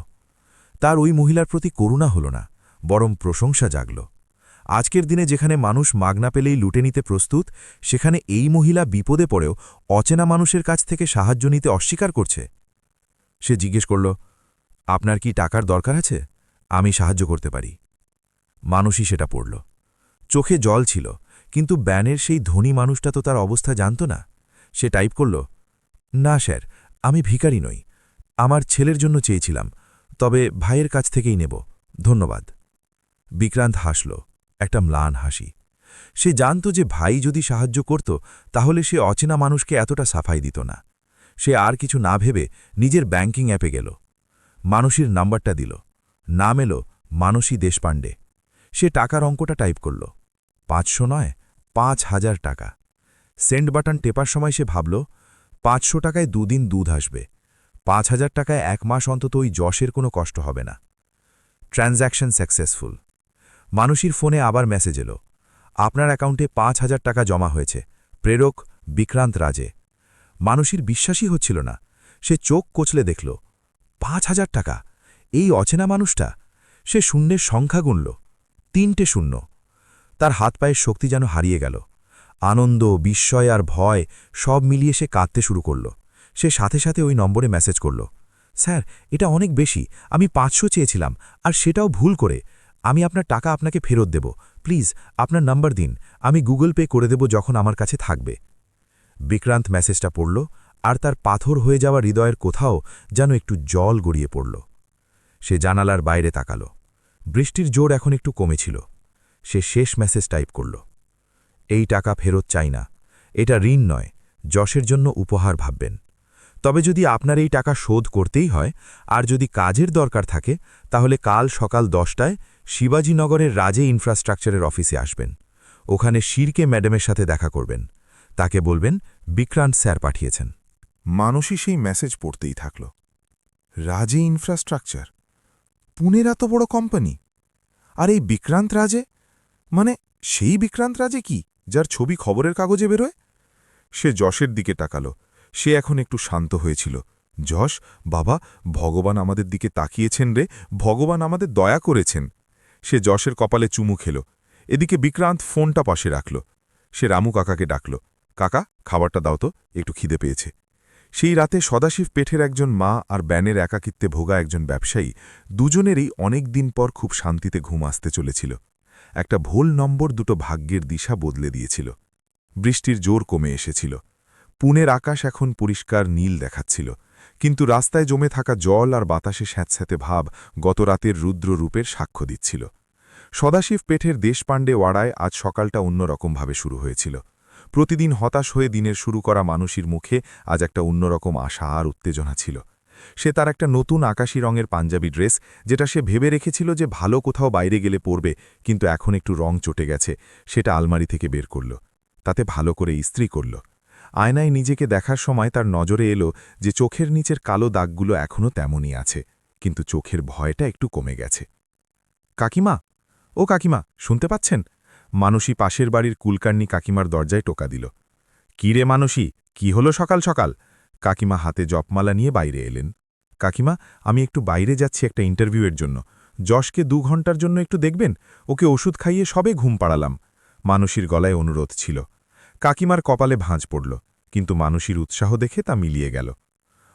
S1: তার ওই মহিলার প্রতি করুণা হল না, বরং প্রশংসা জাগল। আজকের দিনে যেখানে মানুষ মাগনা পেলেই লুটে নিতে প্রস্তুত, সেখানে এই মহিলা বিপদে পড়েও অচেনা মানুষের কাছ থেকে সাহায্য নিতে অস্বীকার করছে। সে জিজ্ঞেস করল, আপনার কি টাকার দরকার আছে? আমি সাহায্য করতে পারি। মানুষই সেটা পড়ল। চোখে জল ছিল, কিন্তু ব্যানের সেই ধনী মানুষটা তো তার অবস্থা জানত না। সে টাইপ করল, না স্যার, আমি ভিখারি নই। আমার ছেলের জন্য চেয়েছিলাম, তবে ভাইয়ের কাছ থেকেই নেব, ধন্যবাদ। বিক্রান্ত হাসল, একটা ম্লান হাসি। সে জানত যে ভাই যদি সাহায্য করত তাহলে সে অচেনা মানুষকে এতটা সাফাই দিত না। সে আর কিছু না ভেবে নিজের ব্যাংকিং অ্যাপে গেল। মানসীর নাম্বারটা দিল। নাম এলো মানসী দেশপাণ্ডে। সে টাকার অঙ্কটা টাইপ করল। 500 নয়, 5000 টাকা। সেন্ড বাটন টেপার সময় সে ভাবল, 500 টাকায় দুদিন দুধ আসবে, 5000 টাকায় 1 মাস অন্তত ওই যশের কোনো কষ্ট হবে না। Transaction successful. মানসীর ফোনে আবার মেসেজ এলো, আপনার অ্যাকাউন্টে 5000 টাকা জমা হয়েছে, প্রেরক বিক্রান্ত রাজে। মানসীর বিশ্বাসই হচ্ছিল না। সে চোখ কচলে দেখল, 5000 টাকা, এই অচেনা মানুষটা। সে শূন্যের সংখ্যা গুনল, 3টে শূন্য। তার হাত পায়ের শক্তি যেন হারিয়ে গেল। আনন্দ, বিস্ময় আর ভয় সব মিলিয়ে সে কাঁদতে শুরু করল। সে সাথে সাথে ওই নম্বরে মেসেজ করল, স্যার, এটা অনেক বেশি, আমি 500 চেয়েছিলাম, আর সেটাও ভুল করে। আমি আপনার টাকা আপনাকে ফেরত দেব, প্লিজ আপনার নাম্বার দিন, আমি গুগল পে করে দেব যখন আমার কাছে থাকবে। বিক্রান্ত মেসেজটা পড়ল, আর তার পাথর হয়ে যাওয়া হৃদয়ের কোথাও যেন একটু জল গড়িয়ে পড়ল। সে জানালার বাইরে তাকাল। বৃষ্টির জোর এখন একটু কমেছিল। সে শেষ মেসেজ টাইপ করল, এই টাকা ফেরত চাই না, এটা ঋণ নয়, যশের জন্য উপহার ভাববেন। তবে যদি আপনার এই টাকা শোধ করতেই হয়, আর যদি কাজের দরকার থাকে, তাহলে কাল সকাল 10টায় শিবাজীনগরের রাজে ইনফ্রাস্ট্রাকচারের অফিসে আসবেন। ওখানে শিরকে ম্যাডামের সাথে দেখা করবেন। তাকে বলবেন বিক্রান্ত স্যার পাঠিয়েছেন।
S2: মানুষই সেই মেসেজ পড়তেই থাকল। রাজে ইনফ্রাস্ট্রাকচার, পুনের এত বড় কোম্পানি। আর এই বিক্রান্ত রাজে, মানে সেই বিক্রান্ত রাজে কি, যার ছবি খবরের কাগজে বেরোয়? সে যশের দিকে তাকাল। সে এখন একটু শান্ত হয়েছিল। যশ, বাবা, ভগবান আমাদের দিকে তাকিয়েছেন রে, ভগবান আমাদের দয়া করেছেন। সে যশের কপালে চুমু খেল। এদিকে বিক্রান্ত ফোনটা পাশে রাখল। সে রামু কাকাকে ডাকল, কাকা, খাবারটা দাও তো, একটু খিদে পেয়েছে। সেই রাতে সদাশিব পেঠের একজন মা আর ব্যানের একাকিত্বে ভোগা একজন ব্যবসায়ী, দুজনেরই অনেক দিন পর খুব শান্তিতে ঘুম আসতে চলেছিল। একটা ভুল নম্বর দুটো ভাগ্যের দিশা বদলে দিয়েছিল। বৃষ্টির জোর কমে এসেছিল। পুনের আকাশ এখন পরিষ্কার নীল দেখাচ্ছিল, কিন্তু রাস্তায় জমে থাকা জল আর বাতাসে স্যাঁতস্যাঁতে ভাব গত রাতের রুদ্র রূপের সাক্ষ্য দিচ্ছিল। সদাশিব পেঠের দেশপাণ্ডে ওয়াড়ায় আজ সকালটা অন্যরকমভাবে শুরু হয়েছিল। প্রতিদিন হতাশ হয়ে দিনের শুরু করা মানুষের মুখে আজ একটা অন্যরকম আশা আর উত্তেজনা ছিল। সে তার একটা নতুন আকাশী রঙের পাঞ্জাবি ড্রেস, যেটা সে ভেবে রেখেছিল যে ভালো কোথাও বাইরে গেলে পরবে, কিন্তু এখন একটু রং চটে গেছে, সেটা আলমারি থেকে বের করল। তাতে ভালো করে ইস্ত্রি করল। আয়নায় নিজেকে দেখার সময় তার নজরে এলো যে চোখের নিচের কালো দাগগুলো এখনও তেমনই আছে, কিন্তু চোখের ভয়টা একটু কমে গেছে। কাকিমা, ও কাকিমা, শুনতে পাচ্ছেন? মানসী পাশের বাড়ির কুলকার্নি কাকিমার দরজায় টোকা দিল। কি রে মানসী, কি হলো সকাল সকাল? কাকিমা হাতে জপমালা নিয়ে বাইরে এলেন। কাকিমা, আমি একটু বাইরে যাচ্ছি একটা ইন্টারভিউয়ের জন্য। যশকে 2 ঘন্টার জন্য একটু দেখবেন, ওকে ওষুধ খাইয়ে সবে ঘুম পাড়ালাম। মানসীর গলায় অনুরোধ ছিল। কাকিমার কপালে ভাঁজ পড়ল, কিন্তু মানসীর উৎসাহ দেখে তা মিলিয়ে গেল।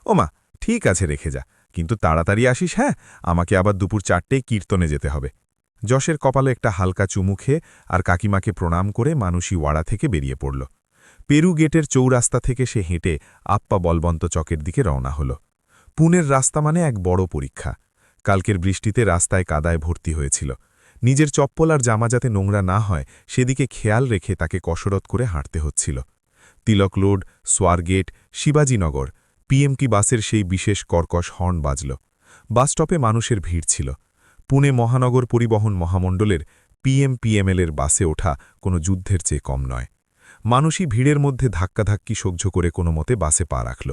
S2: ওমা, ঠিক আছে, রেখে যা, কিন্তু তাড়াতাড়ি আসিস, হ্যাঁ, আমাকে আবার দুপুর 4টায় কীর্তনে যেতে হবে। যশের কপালে একটা হালকা চুমু খেয়ে আর কাকিমাকে প্রণাম করে মানসী ওয়াড়া থেকে বেরিয়ে পড়ল। পেরু গেটের চৌরাস্তা থেকে সে হেঁটে আপ্পা বলবন্ত চকের দিকে রওনা হল। পুনের রাস্তা মানে এক বড় পরীক্ষা। কালকের বৃষ্টিতে রাস্তায় কাদায় ভর্তি হয়েছিল। নিজের চপ্পল আর জামা যাতে নোংরা না হয় সেদিকে খেয়াল রেখে তাকে কসরত করে হাঁটতে হচ্ছিল। তিলক রোড, সোয়ারগেট, শিবাজীনগর,
S3: পিএমকি বাসের সেই বিশেষ কর্কশ হর্ন বাজল। বাসস্টপে মানুষের ভিড় ছিল। পুনে মহানগর পরিবহন মহামণ্ডলের পিএমপিএমএলের বাসে ওঠা কোনো যুদ্ধের চেয়ে কম নয়। মানুষই ভিড়ের মধ্যে ধাক্কাধাক্কি সহ্য করে কোনো মতে বাসে পা রাখল।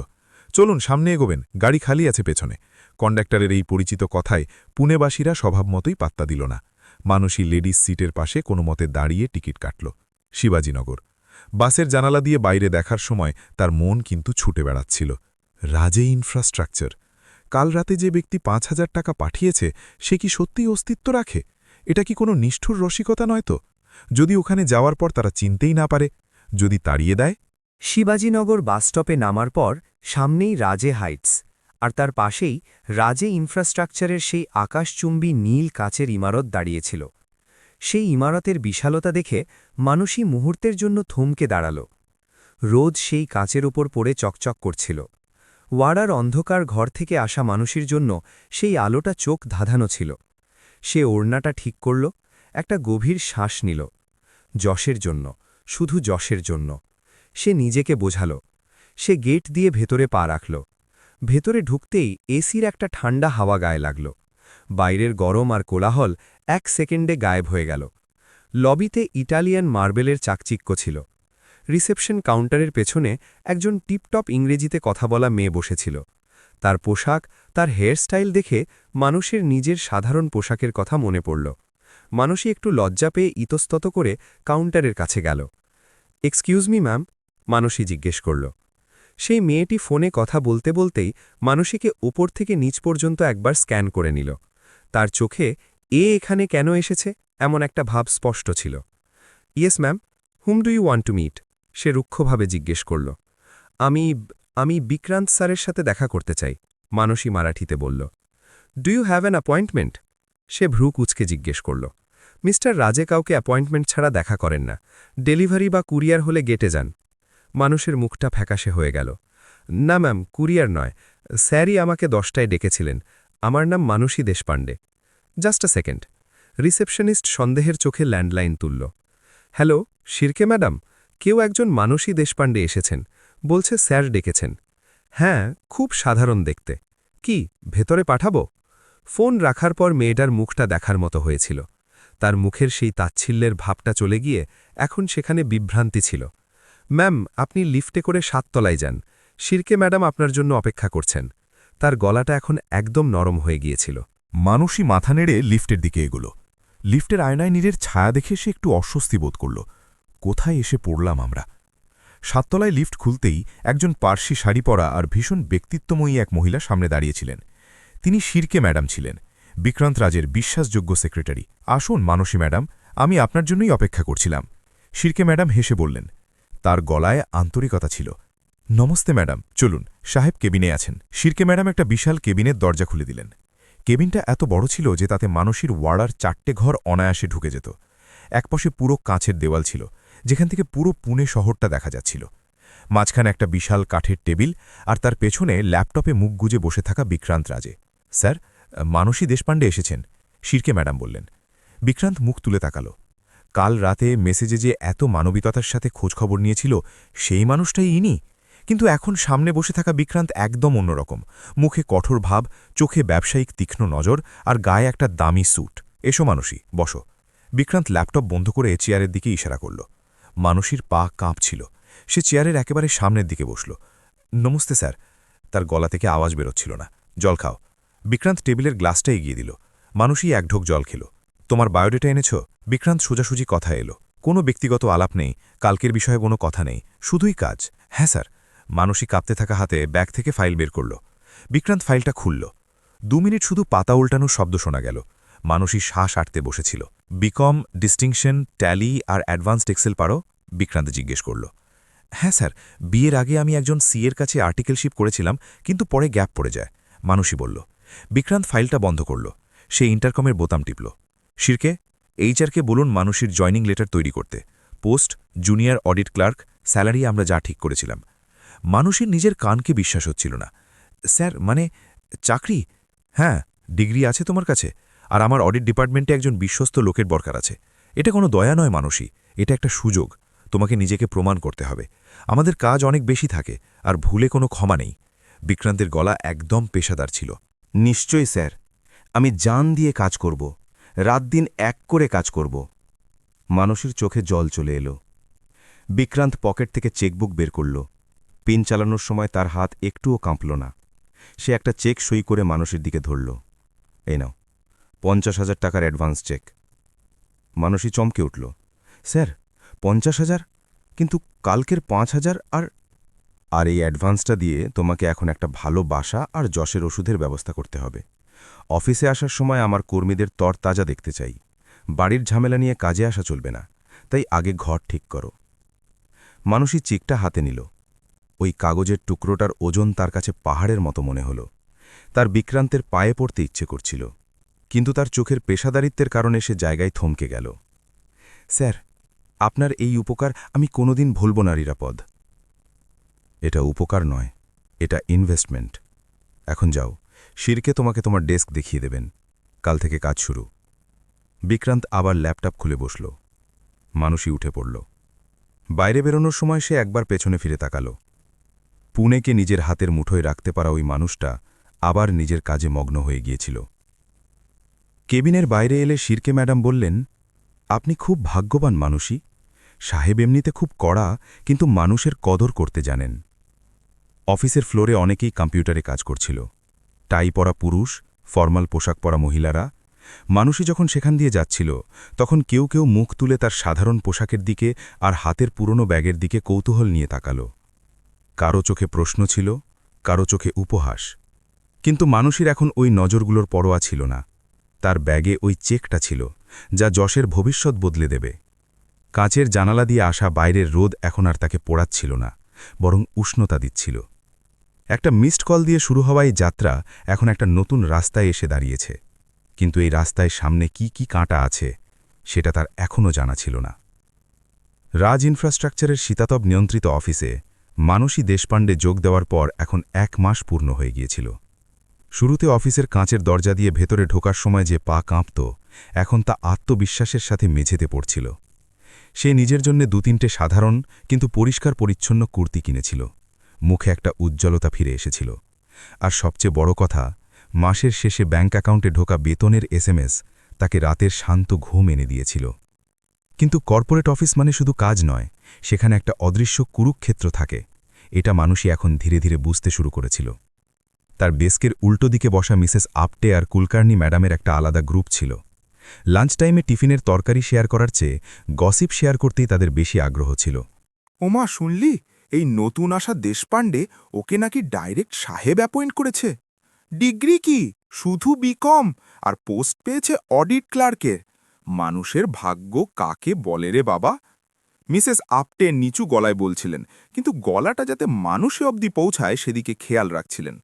S3: চলুন সামনে এগোবেন, গাড়ি খালি আছে পেছনে। কন্ডাক্টরের এই পরিচিত কথায় পুনেবাসীরা স্বভাবমতোই পাত্তা দিল না। মানুষই লেডিস সিটের পাশে কোনো মতে দাঁড়িয়ে টিকিট কাটল। শিবাজীনগর। বাসের জানালা দিয়ে বাইরে দেখার সময় তার মন কিন্তু ছুটে বেড়াচ্ছিল। রাজে ইনফ্রাস্ট্রাকচার। কাল রাতে যে ব্যক্তি ৫,০০০ টাকা পাঠিয়েছে সে কি সত্যিই অস্তিত্ব রাখে? এটা কি কোনো নিষ্ঠুর রসিকতা নয় তো? যদি ওখানে যাওয়ার পর তারা চিনতেই না পারে, যদি তাড়িয়ে দেয়?
S5: শিবাজীনগর বাসস্টপে নামার পর সামনেই রাজে হাইটস, আর তার পাশেই রাজে ইনফ্রাস্ট্রাকচারের সেই আকাশচুম্বী নীল কাচের ইমারত দাঁড়িয়েছিল। সেই ইমারতের বিশালতা দেখে মানুষই মুহূর্তের জন্য থমকে দাঁড়াল। রোদ সেই কাচের ওপর পড়ে চকচক করছিল। ওয়াড়ার অন্ধকার ঘর থেকে আসা মানুষের জন্য সেই আলোটা চোখ ধাঁধানো ছিল। সে ওড়নাটা ঠিক করল, একটা গভীর শ্বাস নিল। যশের জন্য, শুধু যশের জন্য। সে নিজেকে বোঝাল। সে গেট দিয়ে ভেতরে পা রাখল। ভেতরে ঢুকতেই এসির একটা ঠান্ডা হাওয়া গায়ে লাগল। বাইরের গরম আর কোলাহল ১ সেকেন্ডে গায়েব হয়ে গেল। লবিতে ইটালিয়ান মার্বেলের চাকচিক্য ছিল। রিসেপশন কাউন্টারের পেছনে একজন টিপটপ ইংরেজিতে কথা বলা মেয়ে বসেছিল। তার পোশাক, তার হেয়ারস্টাইল দেখে মানুষের নিজের সাধারণ পোশাকের কথা মনে পড়ল। মানুষই একটু লজ্জা পেয়ে ইতস্তত করে কাউন্টারের কাছে গেল। এক্সকিউজ মি ম্যাম, মানুষই জিজ্ঞেস করল। সেই মেয়েটি ফোনে কথা বলতে বলতেই মানুষীকে ওপর থেকে নিচ পর্যন্ত একবার স্ক্যান করে নিল। তার চোখে এখানে কেন এসেছে এমন একটা ভাব স্পষ্ট ছিল। Yes ma'am, hmm do you want to meet? সে রুক্ষভাবে জিজ্ঞেস করল। আমি বিক্রান্ত স্যারের সাথে দেখা করতে চাই, মানুষই মারাঠিতে বলল। Do you have an appointment? সে ভ্রু কুচকে জিজ্ঞেস করল। মিস্টার রাজে কাউকে অ্যাপয়েন্টমেন্ট ছাড়া দেখা করেন না। ডেলিভারি বা কুরিয়ার হলে গেটে যান। মানুষের মুখটা ফ্যাকাশে হয়ে গেল। না ম্যাম, কুরিয়ার নয়, স্যারই আমাকে 10টায় ডেকেছিলেন। আমার নাম Manushi Deshpande. Just a second. Receptionist সন্দেহের চোখে ল্যান্ডলাইন তুলল। হ্যালো, শিরকে ম্যাডাম, কেউ একজন মানুষী দেশপাণ্ডে এসেছেন, বলছে স্যার ডেকেছেন। হ্যাঁ, খুব সাধারণ দেখতে। কি, ভেতরে পাঠাবো? ফোন রাখার পর মেয়েটার মুখটা দেখার মতো হয়েছিল। তার মুখের সেই তাচ্ছিল্যের ভাবটা চলে গিয়ে এখন সেখানে বিভ্রান্তি ছিল। ম্যাম, আপনি লিফটে করে 7 তলায় যান। শিরকে ম্যাডাম আপনার জন্য অপেক্ষা করছেন। তার গলাটা এখন একদম নরম হয়ে গিয়েছিল।
S3: মানুষই মাথা নেড়ে লিফটের দিকে এগোল। লিফটের আয়নায় নীরের ছায়া দেখে সে একটু অস্বস্তি বোধ করল। কোথায় এসে পড়লাম আমরা? 7 তলায় লিফট খুলতেই একজন পার্সি শাড়ি পরা আর ভীষণ ব্যক্তিত্বময়ী এক মহিলা সামনে দাঁড়িয়েছিলেন। তিনি শিরকে ম্যাডাম ছিলেন, বিক্রান্ত রাজের বিশ্বাসযোগ্য সেক্রেটারি। আসুন মানসী ম্যাডাম, আমি আপনার জন্যই অপেক্ষা করছিলাম। শিরকে ম্যাডাম হেসে বললেন। তার গলায় আন্তরিকতা ছিল। নমস্তে ম্যাডাম, চলুন, সাহেব কেবিনে আছেন। শিরকে ম্যাডাম একটা বিশাল কেবিনের দরজা খুলে দিলেন। কেবিনটা এত বড় ছিল যে তাতে মানুষের ওয়াড়ার 4টে ঘর অনায়াসে ঢুকে যেত। একপাশে পুরো কাঁচের দেওয়াল ছিল, যেখান থেকে পুরো পুনে শহরটা দেখা যাচ্ছিল। মাঝখানে একটা বিশাল কাঠের টেবিল, আর তার পেছনে ল্যাপটপে মুখ গুজে বসে থাকা বিক্রান্ত রাজে। স্যার, মানুষী দেশপাণ্ডে এসেছেন, শিরকে ম্যাডাম বললেন। বিক্রান্ত মুখ তুলে তাকাল। কাল রাতে মেসেজে যে এত মানবিকতার সাথে খোঁজখবর নিয়েছিল, সেই মানুষটাই ইনি। কিন্তু এখন সামনে বসে থাকা বিক্রান্ত একদম অন্যরকম। মুখে কঠোর ভাব, চোখে ব্যবসায়িক তীক্ষ্ণ নজর, আর গায়ে একটা দামি স্যুট। এসো মানুষী, বসো। বিক্রান্ত ল্যাপটপ বন্ধ করে চেয়ারের দিকে ইশারা করল। মানুষীর পা কাঁপছিল। সে চেয়ারের একেবারে সামনের দিকে বসল। নমস্তে স্যার। তার গলা থেকে আওয়াজ বেরোচ্ছিল না। জল খাও। বিক্রান্ত টেবিলের গ্লাসটা এগিয়ে দিল। মানুষই এক ঢোক জল খেল। তোমার বায়োডেটা এনেছ? বিক্রান্ত সোজাসুজি কথা এলো। কোনো ব্যক্তিগত আলাপ নেই, কালকের বিষয়ে কোনো কথা নেই, শুধুই কাজ। হ্যাঁ স্যার। মানুষই কাঁপতে থাকা হাতে ব্যাগ থেকে ফাইল বের করল। বিক্রান্ত ফাইলটা খুলল। 2 মিনিট শুধু পাতা উল্টানোর শব্দ শোনা গেল। মানুষই শ্বাস আটতে বসেছিল। বিকম, ডিস্টিংশন, ট্যালি আর অ্যাডভান্সড এক্সেল পারো? বিক্রান্ত জিজ্ঞেস করল। হ্যাঁ স্যার, বিয়ের আগে আমি একজন সিএর কাছে আর্টিকেলশিপ করেছিলাম, কিন্তু পরে গ্যাপ পড়ে যায়, মানুষই বলল। বিক্রান্ত ফাইলটা বন্ধ করল। সে ইন্টারকমের বোতাম টিপল। শিরকে, এইচআরকে বলুন মানুষের জয়নিং লেটার তৈরি করতে। Post, junior audit clerk, salary আমরা যা ঠিক করেছিলাম। মানুষের নিজের কানকে বিশ্বাস হচ্ছিল না। স্যার, মানে চাকরি? হ্যাঁ, ডিগ্রি আছে তোমার কাছে, আর আমার অডিট ডিপার্টমেন্টে একজন বিশ্বস্ত লোকের দরকার আছে। এটা কোনো দয়া নয় মানুষই, এটা একটা সুযোগ। তোমাকে নিজেকে প্রমাণ করতে হবে। আমাদের কাজ অনেক বেশি থাকে, আর ভুলে কোনো ক্ষমা নেই। বিক্রান্তের গলা একদম পেশাদার ছিল।
S6: নিশ্চয়ই স্যার, আমি জান দিয়ে কাজ করব, রাত দিন এক করে কাজ করব। মানসীর চোখে জল চলে এলো। বিক্রান্ত পকেট থেকে চেকবুক বের করল। পিন চালানোর সময় তার হাত একটুও কাঁপল না। সে একটা চেক সই করে মানসীর দিকে ধরল। এই নাও, 50,000 টাকার অ্যাডভান্স চেক। মানসী চমকে উঠল। স্যার, 50,000? কিন্তু কালকের 5,000 আর এই অ্যাডভান্সটা দিয়ে তোমাকে এখন একটা ভালো বাসা আর যশের ওষুধের ব্যবস্থা করতে হবে। অফিসে আসার সময় আমার কর্মীদের তরতাজা দেখতে চাই। বাড়ির ঝামেলা নিয়ে কাজে আসা চলবে না, তাই আগে ঘর ঠিক করো। মানসী চেকটা হাতে নিল। ওই কাগজের টুকরোটার ওজন তার কাছে পাহাড়ের মতো মনে হল। তার বিক্রান্তের পায়ে পড়তে ইচ্ছে করছিল, কিন্তু তার চোখের পেশাদারিত্বের কারণে সে জায়গায় থমকে গেল। স্যার, আপনার এই উপকার আমি কোনোদিন ভুলব না নিরাপদ। এটা উপকার নয়, এটা ইনভেস্টমেন্ট। এখন যাও, শিরকে তোমাকে তোমার ডেস্ক দেখিয়ে দেবেন। কাল থেকে কাজ শুরু। বিক্রান্ত আবার ল্যাপটপ খুলে বসল। মানসী উঠে পড়ল। বাইরে বেরোনোর সময় সে একবার পেছনে ফিরে তাকাল। পুনেকে নিজের হাতের মুঠোয় রাখতে পারা ওই মানুষটা আবার নিজের কাজে মগ্ন হয়ে গিয়েছিল। কেবিনের বাইরে এলে শিরকে ম্যাডাম বললেন, আপনি খুব ভাগ্যবান মানসী। সাহেব এমনিতে খুব কড়া, কিন্তু মানুষের কদর করতে জানেন। অফিসের ফ্লোরে অনেকেই কম্পিউটারে কাজ করছিল। টাই পরা পুরুষ, ফর্মাল পোশাক পরা মহিলারা। মানুষই যখন সেখান দিয়ে যাচ্ছিল, তখন কেউ কেউ মুখ তুলে তার সাধারণ পোশাকের দিকে আর হাতের পুরনো ব্যাগের দিকে কৌতূহল নিয়ে তাকাল। কারো চোখে প্রশ্ন ছিল, কারো চোখে উপহাস। কিন্তু মানুষের এখন ওই নজরগুলোর পরোয়া ছিল না। তার ব্যাগে ওই চেকটা ছিল, যা যশের ভবিষ্যৎ বদলে দেবে। কাঁচের জানালা দিয়ে আসা বাইরের রোদ এখন আর তাকে পোড়াচ্ছিল না, বরং উষ্ণতা দিচ্ছিল। একটা মিসড কল দিয়ে শুরু হওয়া এই যাত্রা এখন একটা নতুন রাস্তায় এসে দাঁড়িয়েছে, কিন্তু এই রাস্তায় সামনে কি কি কাঁটা আছে সেটা তার এখনও জানা ছিল না। রাজ ইনফ্রাস্ট্রাকচারের শীতাতপ নিয়ন্ত্রিত অফিসে মানসী দেশপাণ্ডে যোগ দেওয়ার পর এখন 1 মাস পূর্ণ হয়ে গিয়েছিল। শুরুতে অফিসের কাঁচের দরজা দিয়ে ভেতরে ঢোকার সময় যে পা কাঁপত, এখন তা আত্মবিশ্বাসের সাথে মেঝেতে পড়ছিল। সে নিজের জন্য 2-3টে সাধারণ কিন্তু পরিষ্কার পরিচ্ছন্ন কুর্তি কিনেছিল। মুখে একটা উজ্জ্বলতা ফিরে এসেছিল। আর সবচেয়ে বড় কথা, মাসের শেষে ব্যাঙ্ক অ্যাকাউন্টে ঢোকা বেতনের SMS তাকে রাতের শান্ত ঘুম এনে দিয়েছিল। কিন্তু কর্পোরেট অফিস মানে শুধু কাজ নয়, সেখানে একটা অদৃশ্য কুরুক্ষেত্র থাকে। এটা মানুষই এখন ধীরে ধীরে বুঝতে শুরু করেছিল। তার ডেস্কের উল্টো দিকে বসা মিসেস আপটে আর কুলকার্নি ম্যাডামের একটা আলাদা গ্রুপ ছিল। লাঞ্চ টাইমে টিফিনের তরকারি শেয়ার করার চেয়ে গসিপ শেয়ার করতেই তাদের বেশি আগ্রহ ছিল।
S2: ওমা, শুনলি এই নতুন আসা দেশপাণ্ডে ওকে নাকি ডাইরেক্ট সাহেব অ্যাপয়েন্ট করেছে? ডিগ্রি কি, শুধু বিকম, আর পোস্ট পেয়েছে অডিট ক্লার্কের। মানুষের ভাগ্য কাকে বলে রে বাবা? মিসেস আপটে নিচু গলায় বলছিলেন, কিন্তু গলাটা যাতে মানুষে অবধি পৌঁছায় সেদিকে খেয়াল রাখছিলেন।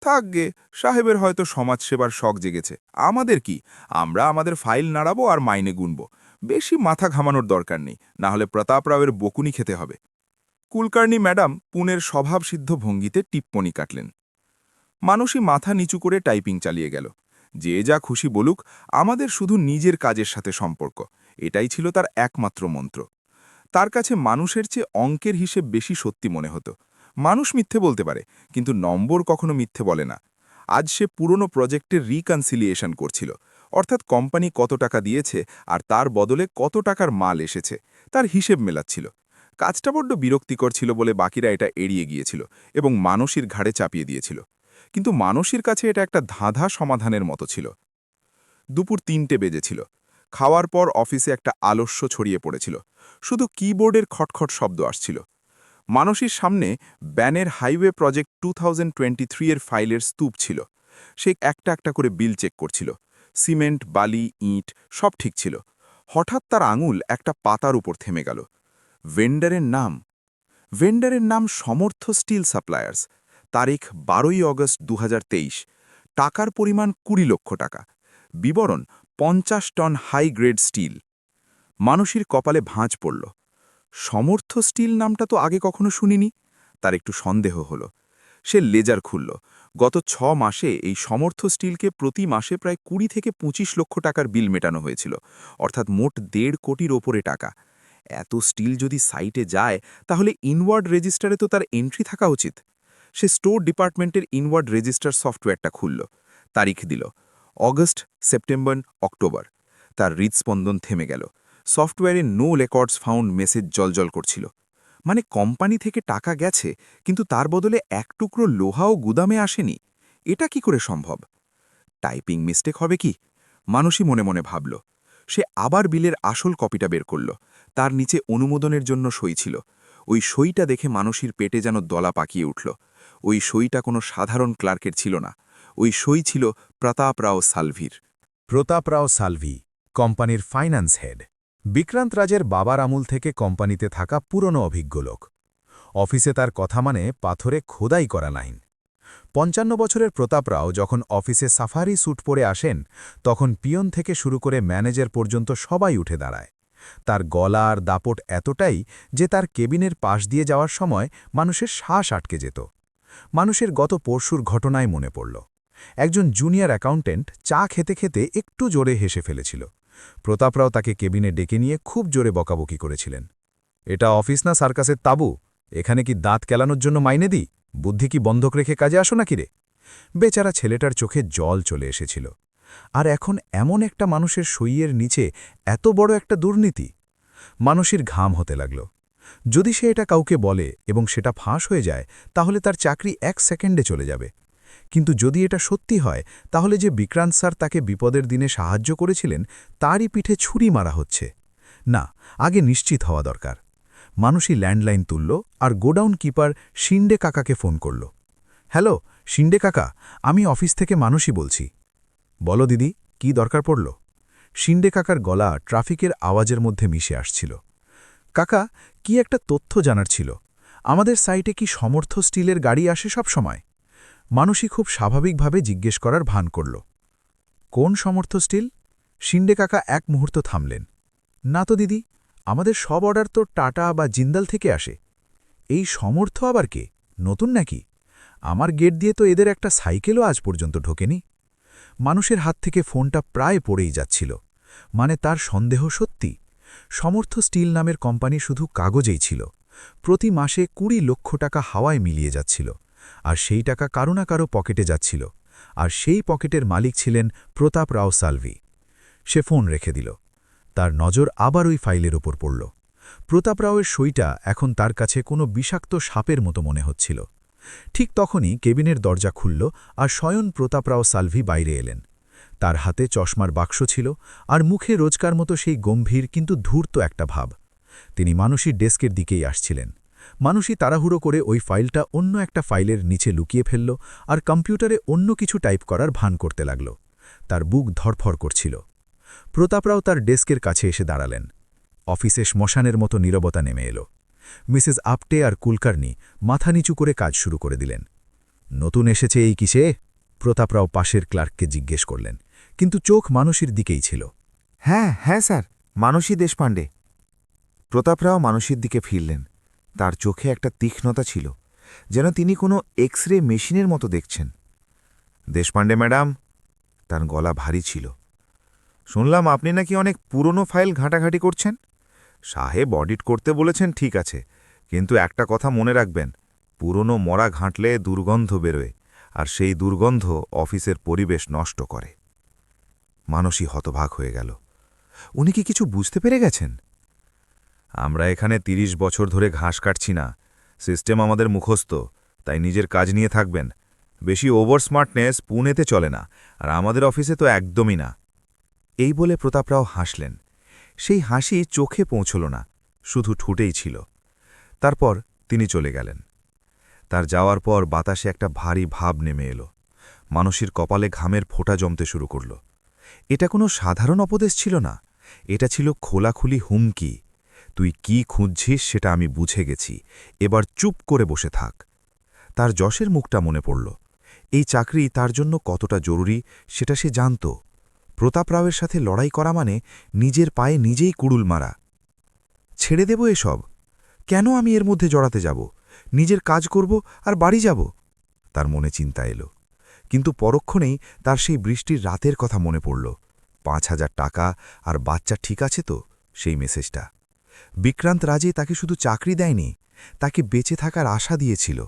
S2: থাকগে, সাহেবের হয়তো সমাজসেবার শখ জেগেছে। আমাদের কি, আমরা আমাদের ফাইল নাড়াবো আর মাইনে গুনব। বেশি মাথা ঘামানোর দরকার নেই, না হলে প্রতাপ রাওয়ের বকুনি খেতে হবে। কুলকার্নি ম্যাডাম পুনের স্বভাবসিদ্ধ ভঙ্গিতে টিপ্পনি কাটলেন। মানুষই মাথা নিচু করে টাইপিং চালিয়ে গেল। যে যা খুশি বলুক, আমাদের শুধু নিজের কাজের সাথে সম্পর্ক, এটাই ছিল তার একমাত্র মন্ত্র। তার কাছে মানুষের চেয়ে অঙ্কের হিসেব বেশি সত্যি মনে হতো। মানুষ মিথ্যে বলতে পারে, কিন্তু নম্বর কখনো মিথ্যে বলে না। আজ সে পুরনো প্রজেক্টের রিকনসিলিয়েশন করছিল, অর্থাৎ কোম্পানি কত টাকা দিয়েছে আর তার বদলে কত টাকার মাল এসেছে তার হিসেব মেলাচ্ছিল। কাজটা বড্ড বিরক্তিকর ছিল বলে বাকিরা এটা এড়িয়ে গিয়েছিল এবং মানসীর ঘাড়ে চাপিয়ে দিয়েছিল। কিন্তু মানসীর কাছে এটা একটা ধাঁধা সমাধানের মতো ছিল। দুপুর 3টে বেজেছিল। খাওয়ার পর অফিসে একটা আলস্য ছড়িয়ে পড়েছিল। শুধু কিবোর্ডের খটখট শব্দ আসছিল। মানসীর সামনে ব্যানের হাইওয়ে প্রজেক্ট 2023 এর ফাইলের স্তূপ ছিল। সে একটা একটা করে বিল চেক করছিল। সিমেন্ট, বালি, ইট সব ঠিক ছিল। হঠাৎ তার আঙুল একটা পাতার উপর থেমে গেল। ভেন্ডারের নাম সমর্থ স্টিল সাপ্লায়ার্স। তারিখ 12 অগস্ট 2023। টাকার পরিমাণ 20 লক্ষ টাকা। বিবরণ 50 টন হাই গ্রেড স্টিল। মানসীর কপালে ভাঁজ পড়ল। সমর্থ স্টিল নামটা তো আগে কখনো শুনিনি। তার একটু সন্দেহ হলো। সে লেজার খুলল। গত 6 মাসে এই সমর্থ স্টিলকে প্রতি মাসে প্রায় 20 থেকে 25 লক্ষ টাকার বিল মেটানো হয়েছিল, অর্থাৎ মোট 1.5 কোটির ওপরে টাকা। এত স্টিল যদি সাইটে যায়, তাহলে ইনওয়ার্ড রেজিস্টারে তো তার এন্ট্রি থাকা উচিত। সে স্টোর ডিপার্টমেন্টের ইনওয়ার্ড রেজিস্টার সফটওয়্যারটা খুলল, তারিখ দিল অগস্ট, সেপ্টেম্বর, অক্টোবর। তার হৃদস্পন্দন থেমে গেল। সফটওয়্যারে নো রেকর্ডস ফাউন্ড মেসেজ জলজল করছিল। মানে কোম্পানি থেকে টাকা গেছে, কিন্তু তার বদলে এক টুকরো লোহাও গুদামে আসেনি। এটা কি করে সম্ভব? টাইপিং মিস্টেক হবে কি? মানুষই মনে মনে ভাবল। সে আবার বিলের আসল কপিটা বের করল। তার নিচে অনুমোদনের জন্য সই ছিল। ওই সইটা দেখে মানুষের পেটে যেন দলা পাকিয়ে উঠল। ওই সইটা কোনো সাধারণ ক্লার্কের ছিল না। ওই সই ছিল প্রতাপ রাও সালভির।
S1: প্রতাপ রাও সালভি, কোম্পানির ফাইন্যান্স হেড। বিক্রান্ত রাজের বাবার আমূল থেকে কোম্পানিতে থাকা পুরনো অভিজ্ঞ লোক। অফিসে তার কথা মানে পাথরে খোদাই করা লাইন। ৫৫ বছরের প্রতাপ রাও যখন অফিসে সাফারি স্যুট পরে আসেন, তখন পিয়ন থেকে শুরু করে ম্যানেজার পর্যন্ত সবাই উঠে দাঁড়ায়। তার গলা আর দাপট এতটাই যে তার কেবিনের পাশ দিয়ে যাওয়ার সময় মানুষের শ্বাস আটকে যেত। মানুষের গত পরশুর ঘটনায় মনে পড়ল। একজন জুনিয়র অ্যাকাউন্টেন্ট চা খেতে খেতে একটু জোরে হেসে ফেলেছিল। প্রতাপরাও তাকে কেবিনে ডেকে নিয়ে খুব জোরে বকাবকি করেছিলেন। এটা অফিস না সার্কাসের তাঁবু? এখানে কি দাঁত কেলানোর জন্য মাইনে দিই? বুদ্ধি কি বন্ধক রেখে কাজে আসো নাকি রে? বেচারা ছেলেটার চোখে জল চলে এসেছিল। আর এখন এমন একটা মানুষের সইয়ের নিচে এত বড় একটা দুর্নীতি? মানুষের ঘাম হতে লাগল। যদি সে এটা কাউকে বলে এবং সেটা ফাঁস হয়ে যায়, তাহলে তার চাকরি ১ সেকেন্ডে চলে যাবে। কিন্তু যদি এটা সত্যি হয়, তাহলে যে বিক্রান্ত স্যার তাকে বিপদের দিনে সাহায্য করেছিলেন, তারই পিঠে ছুরি মারা হচ্ছে। না, আগে নিশ্চিত হওয়া দরকার। মানুষই ল্যান্ডলাইন তুলল আর গোডাউন কিপার শিন্ডে কাকাকে ফোন করল। হ্যালো শিন্ডে কাকা, আমি অফিস থেকে মানুষই বলছি। বলো দিদি, কি দরকার পড়ল? শিন্ডে কাকার গলা ট্রাফিকের আওয়াজের মধ্যে মিশে আসছিল। কাকা, কি একটা তথ্য জানার ছিল। আমাদের সাইটে কি সমর্থ স্টিলের গাড়ি আসে সব সময়? মানুষই খুব স্বাভাবিকভাবে জিজ্ঞেস করার ভান করল। কোন সমর্থ স্টিল? শিন্ডে কাকা এক মুহূর্ত থামলেন। না তো দিদি, আমাদের সব অর্ডার তো টাটা বা জিন্দাল থেকে আসে। এই সমর্থ আবার কে? নতুন নাকি? আমার গেট দিয়ে তো এদের একটা সাইকেলও আজ পর্যন্ত ঢোকেনি। মানুষের হাত থেকে ফোনটা প্রায় পড়েই যাচ্ছিল। মানে তার সন্দেহ সত্যি। সমর্থ স্টিল নামের কোম্পানি শুধু কাগজেই ছিল। প্রতি মাসে ২০ লক্ষ টাকা হাওয়ায় মিলিয়ে যাচ্ছিল। আর সেই টাকা কারো না কারো পকেটে যাচ্ছিল। আর সেই পকেটের মালিক ছিলেন প্রতাপ রাও সালভি। সে ফোন রেখে দিল। তার নজর আবার ওই ফাইলের ওপর পড়ল। প্রতাপ রাওয়ের সইটা এখন তার কাছে কোনো বিষাক্ত সাপের মতো মনে হচ্ছিল। ঠিক তখনই কেবিনের দরজা খুলল আর স্বয়ং প্রতাপ রাও সালভি বাইরে এলেন। তার হাতে চশমার বাক্স ছিল আর মুখে রোজকার মতো সেই গম্ভীর কিন্তু ধূর্ত একটা ভাব। তিনি মানুষীর ডেস্কের দিকেই আসছিলেন। মানুষই তাড়াহুড়ো করে ওই ফাইলটা অন্য একটা ফাইলের নিচে লুকিয়ে ফেলল আর কম্পিউটারে অন্য কিছু টাইপ করার ভান করতে লাগল। তার বুক ধরফর করছিল। প্রতাপরাও তার ডেস্কের কাছে এসে দাঁড়ালেন। অফিসে শ্মশানের মতো নীরবতা নেমে এলো। মিসেস আপটে আর কুলকার্নি মাথা নিচু করে কাজ শুরু করে দিলেন। নতুন এসেছে এই কিসে? প্রতাপরাও পাশের ক্লার্ককে জিজ্ঞেস করলেন, কিন্তু চোখ মানুষের দিকেই ছিল।
S2: হ্যাঁ হ্যাঁ স্যার, মানসী দেশপাণ্ডে। প্রতাপরাও মানসীর দিকে ফিরলেন। তার চোখে একটা তীক্ষ্ণতা ছিল, যেন তিনি কোনো এক্স রে মেশিনের মতো দেখছেন। দেশপাণ্ডে ম্যাডাম। তার গলা ভারী ছিল। শুনলাম আপনি নাকি অনেক পুরনো ফাইল ঘাঁটাঘাঁটি করছেন। সাহেব অডিট করতে বলেছেন, ঠিক আছে, কিন্তু একটা কথা মনে রাখবেন, পুরনো মরা ঘাঁটলে দুর্গন্ধ বেরোয়, আর সেই দুর্গন্ধ অফিসের পরিবেশ নষ্ট করে। মানসী হতবাক হয়ে গেল। উনি কি কিছু বুঝতে পেরে গেছেন? আমরা এখানে ৩০ বছর ধরে ঘাস কাটছি না। সিস্টেম আমাদের মুখস্থ, তাই নিজের কাজ নিয়ে থাকবেন। বেশি ওভার স্মার্টনেস পুনেতে চলে না, আর আমাদের অফিসে তো একদমই না। এই বলে প্রতাপরাও হাসলেন। সেই হাসি চোখে পৌঁছল না, শুধু ঠুটেই ছিল। তারপর তিনি চলে গেলেন। তার যাওয়ার পর বাতাসে একটা ভারী ভাব নেমে এলো। মানসীর কপালে ঘামের ফোঁটা জমতে শুরু করল। এটা কোনো সাধারণ অপদেশ ছিল না, এটা ছিল খোলাখুলি হুমকি। তুই কি খুঁজছিস সেটা আমি বুঝে গেছি, এবার চুপ করে বসে থাক। তার যশের মুখটা মনে পড়ল। এই চাকরি তার জন্য কতটা জরুরি সেটা সে জানত। প্রতাপ রাওয়ের সাথে লড়াই করা মানে নিজের পায়ে নিজেই কুড়ুল মারা। ছেড়ে দেব এসব? কেন আমি এর মধ্যে জড়াতে যাব? নিজের কাজ করব আর বাড়ি যাব। তার মনে চিন্তা এলো, কিন্তু পরক্ষণেই তার সেই বৃষ্টির রাতের কথা মনে পড়ল। ৫,০০০ টাকা আর বাচ্চা ঠিক আছে তো? সেই মেসেজটা। বিক্রান্ত রাজে তাকে শুধু চাকরি দেয়নি, তাকে বেঁচে থাকার আশা দিয়েছিল।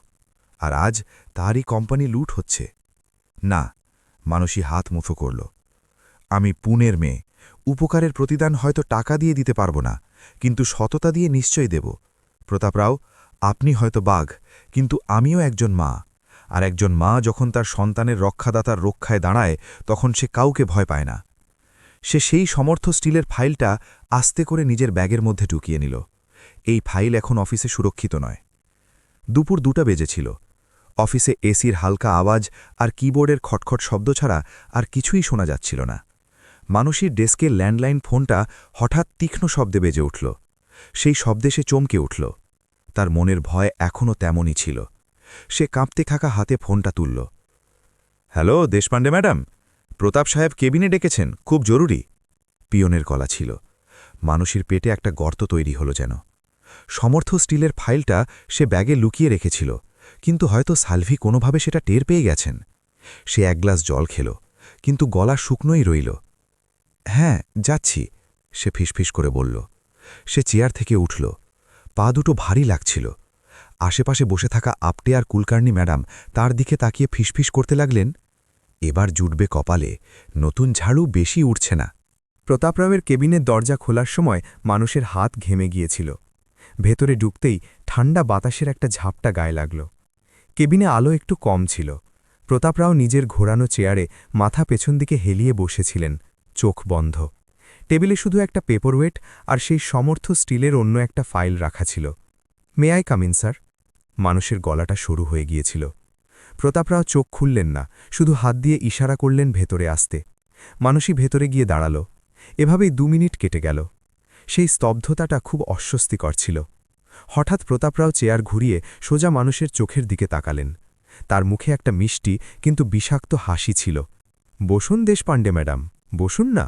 S1: আর আজ তারই কোম্পানি লুট হচ্ছে। না, মানসী হাত মুঠো করল। আমি পুনের মেয়ে, উপকারের প্রতিদান হয়তো টাকা দিয়ে দিতে পারব না, কিন্তু সততা দিয়ে নিশ্চয়ই দেব। প্রতাপরাও, আপনি হয়তো বাঘ, কিন্তু আমিও একজন মা, আর একজন মা যখন তার সন্তানের রক্ষাদাতার রক্ষায় দাঁড়ায় তখন সে কাউকে ভয় পায় না। সে সেই সমর্থ স্টিলের ফাইলটা আস্তে করে নিজের ব্যাগের মধ্যে ঢুকিয়ে নিল। এই ফাইল এখন অফিসে সুরক্ষিত নয়। দুপুর 2টা বেজেছিল। অফিসে এসির হালকা আওয়াজ আর কিবোর্ডের খটখট শব্দ ছাড়া আর কিছুই শোনা যাচ্ছিল না। মানসীর ডেস্কের ল্যান্ডলাইন ফোনটা হঠাৎ তীক্ষ্ণ শব্দে বেজে উঠল। সেই শব্দে সে চমকে উঠল। তার মনের ভয় এখনও তেমনই ছিল। সে কাঁপতে থাকা হাতে ফোনটা তুলল। হ্যালো, দেশপাণ্ডে ম্যাডাম, প্রতাপ সাহেব কেবিনে ডেকেছেন, খুব জরুরি। পিয়নের গলা ছিল। মানসীর পেটে একটা গর্ত তৈরি হলো যেন। সমর্থ স্টিলের ফাইলটা সে ব্যাগে লুকিয়ে রেখেছিল, কিন্তু হয়তো সালভি কোনোভাবে সেটা টের পেয়ে গেছেন। সে এক গ্লাস জল খেল, কিন্তু গলা শুকনোই রইল। হ্যাঁ, যাচ্ছি, সে ফিসফিস করে বলল। সে চেয়ার থেকে উঠল। পা দুটো ভারী লাগছিল। আশেপাশে বসে থাকা আপটে আর কুলকার্নি ম্যাডাম তার দিকে তাকিয়ে ফিসফিস করতে লাগলেন, এবার জুটবে কপালে, নতুন ঝাড়ু বেশি উঠছে না।
S5: প্রতাপরাওয়ের কেবিনের দরজা খোলার সময় মানুষের হাত ঘেমে গিয়েছিল। ভেতরে ঢুকতেই ঠান্ডা বাতাসের একটা ঝাপটা গায়ে লাগল। কেবিনে আলো একটু কম ছিল। প্রতাপরাও নিজের ঘোরানো চেয়ারে মাথা পেছন দিকে হেলিয়ে বসেছিলেন, চোখ বন্ধ। টেবিলে শুধু একটা পেপারওয়েট আর সেই সমর্থ স্টিলের অন্য একটা ফাইল রাখা ছিল। May I come in, sir? মানুষের গলাটা সরু হয়ে গিয়েছিল। প্রতাপরাও চোখ খুললেন না, শুধু হাত দিয়ে ইশারা করলেন ভেতরে আসতে। মানুষই ভেতরে গিয়ে দাঁড়াল। এভাবেই 2 মিনিট কেটে গেল। সেই স্তব্ধতাটা খুব অস্বস্তিকর ছিল। হঠাৎ প্রতাপরাও চেয়ার ঘুরিয়ে সোজা মানুষের চোখের দিকে তাকালেন। তার মুখে একটা মিষ্টি কিন্তু বিষাক্ত হাসি ছিল। বসুন দেশপাণ্ডে ম্যাডাম, বসুন না।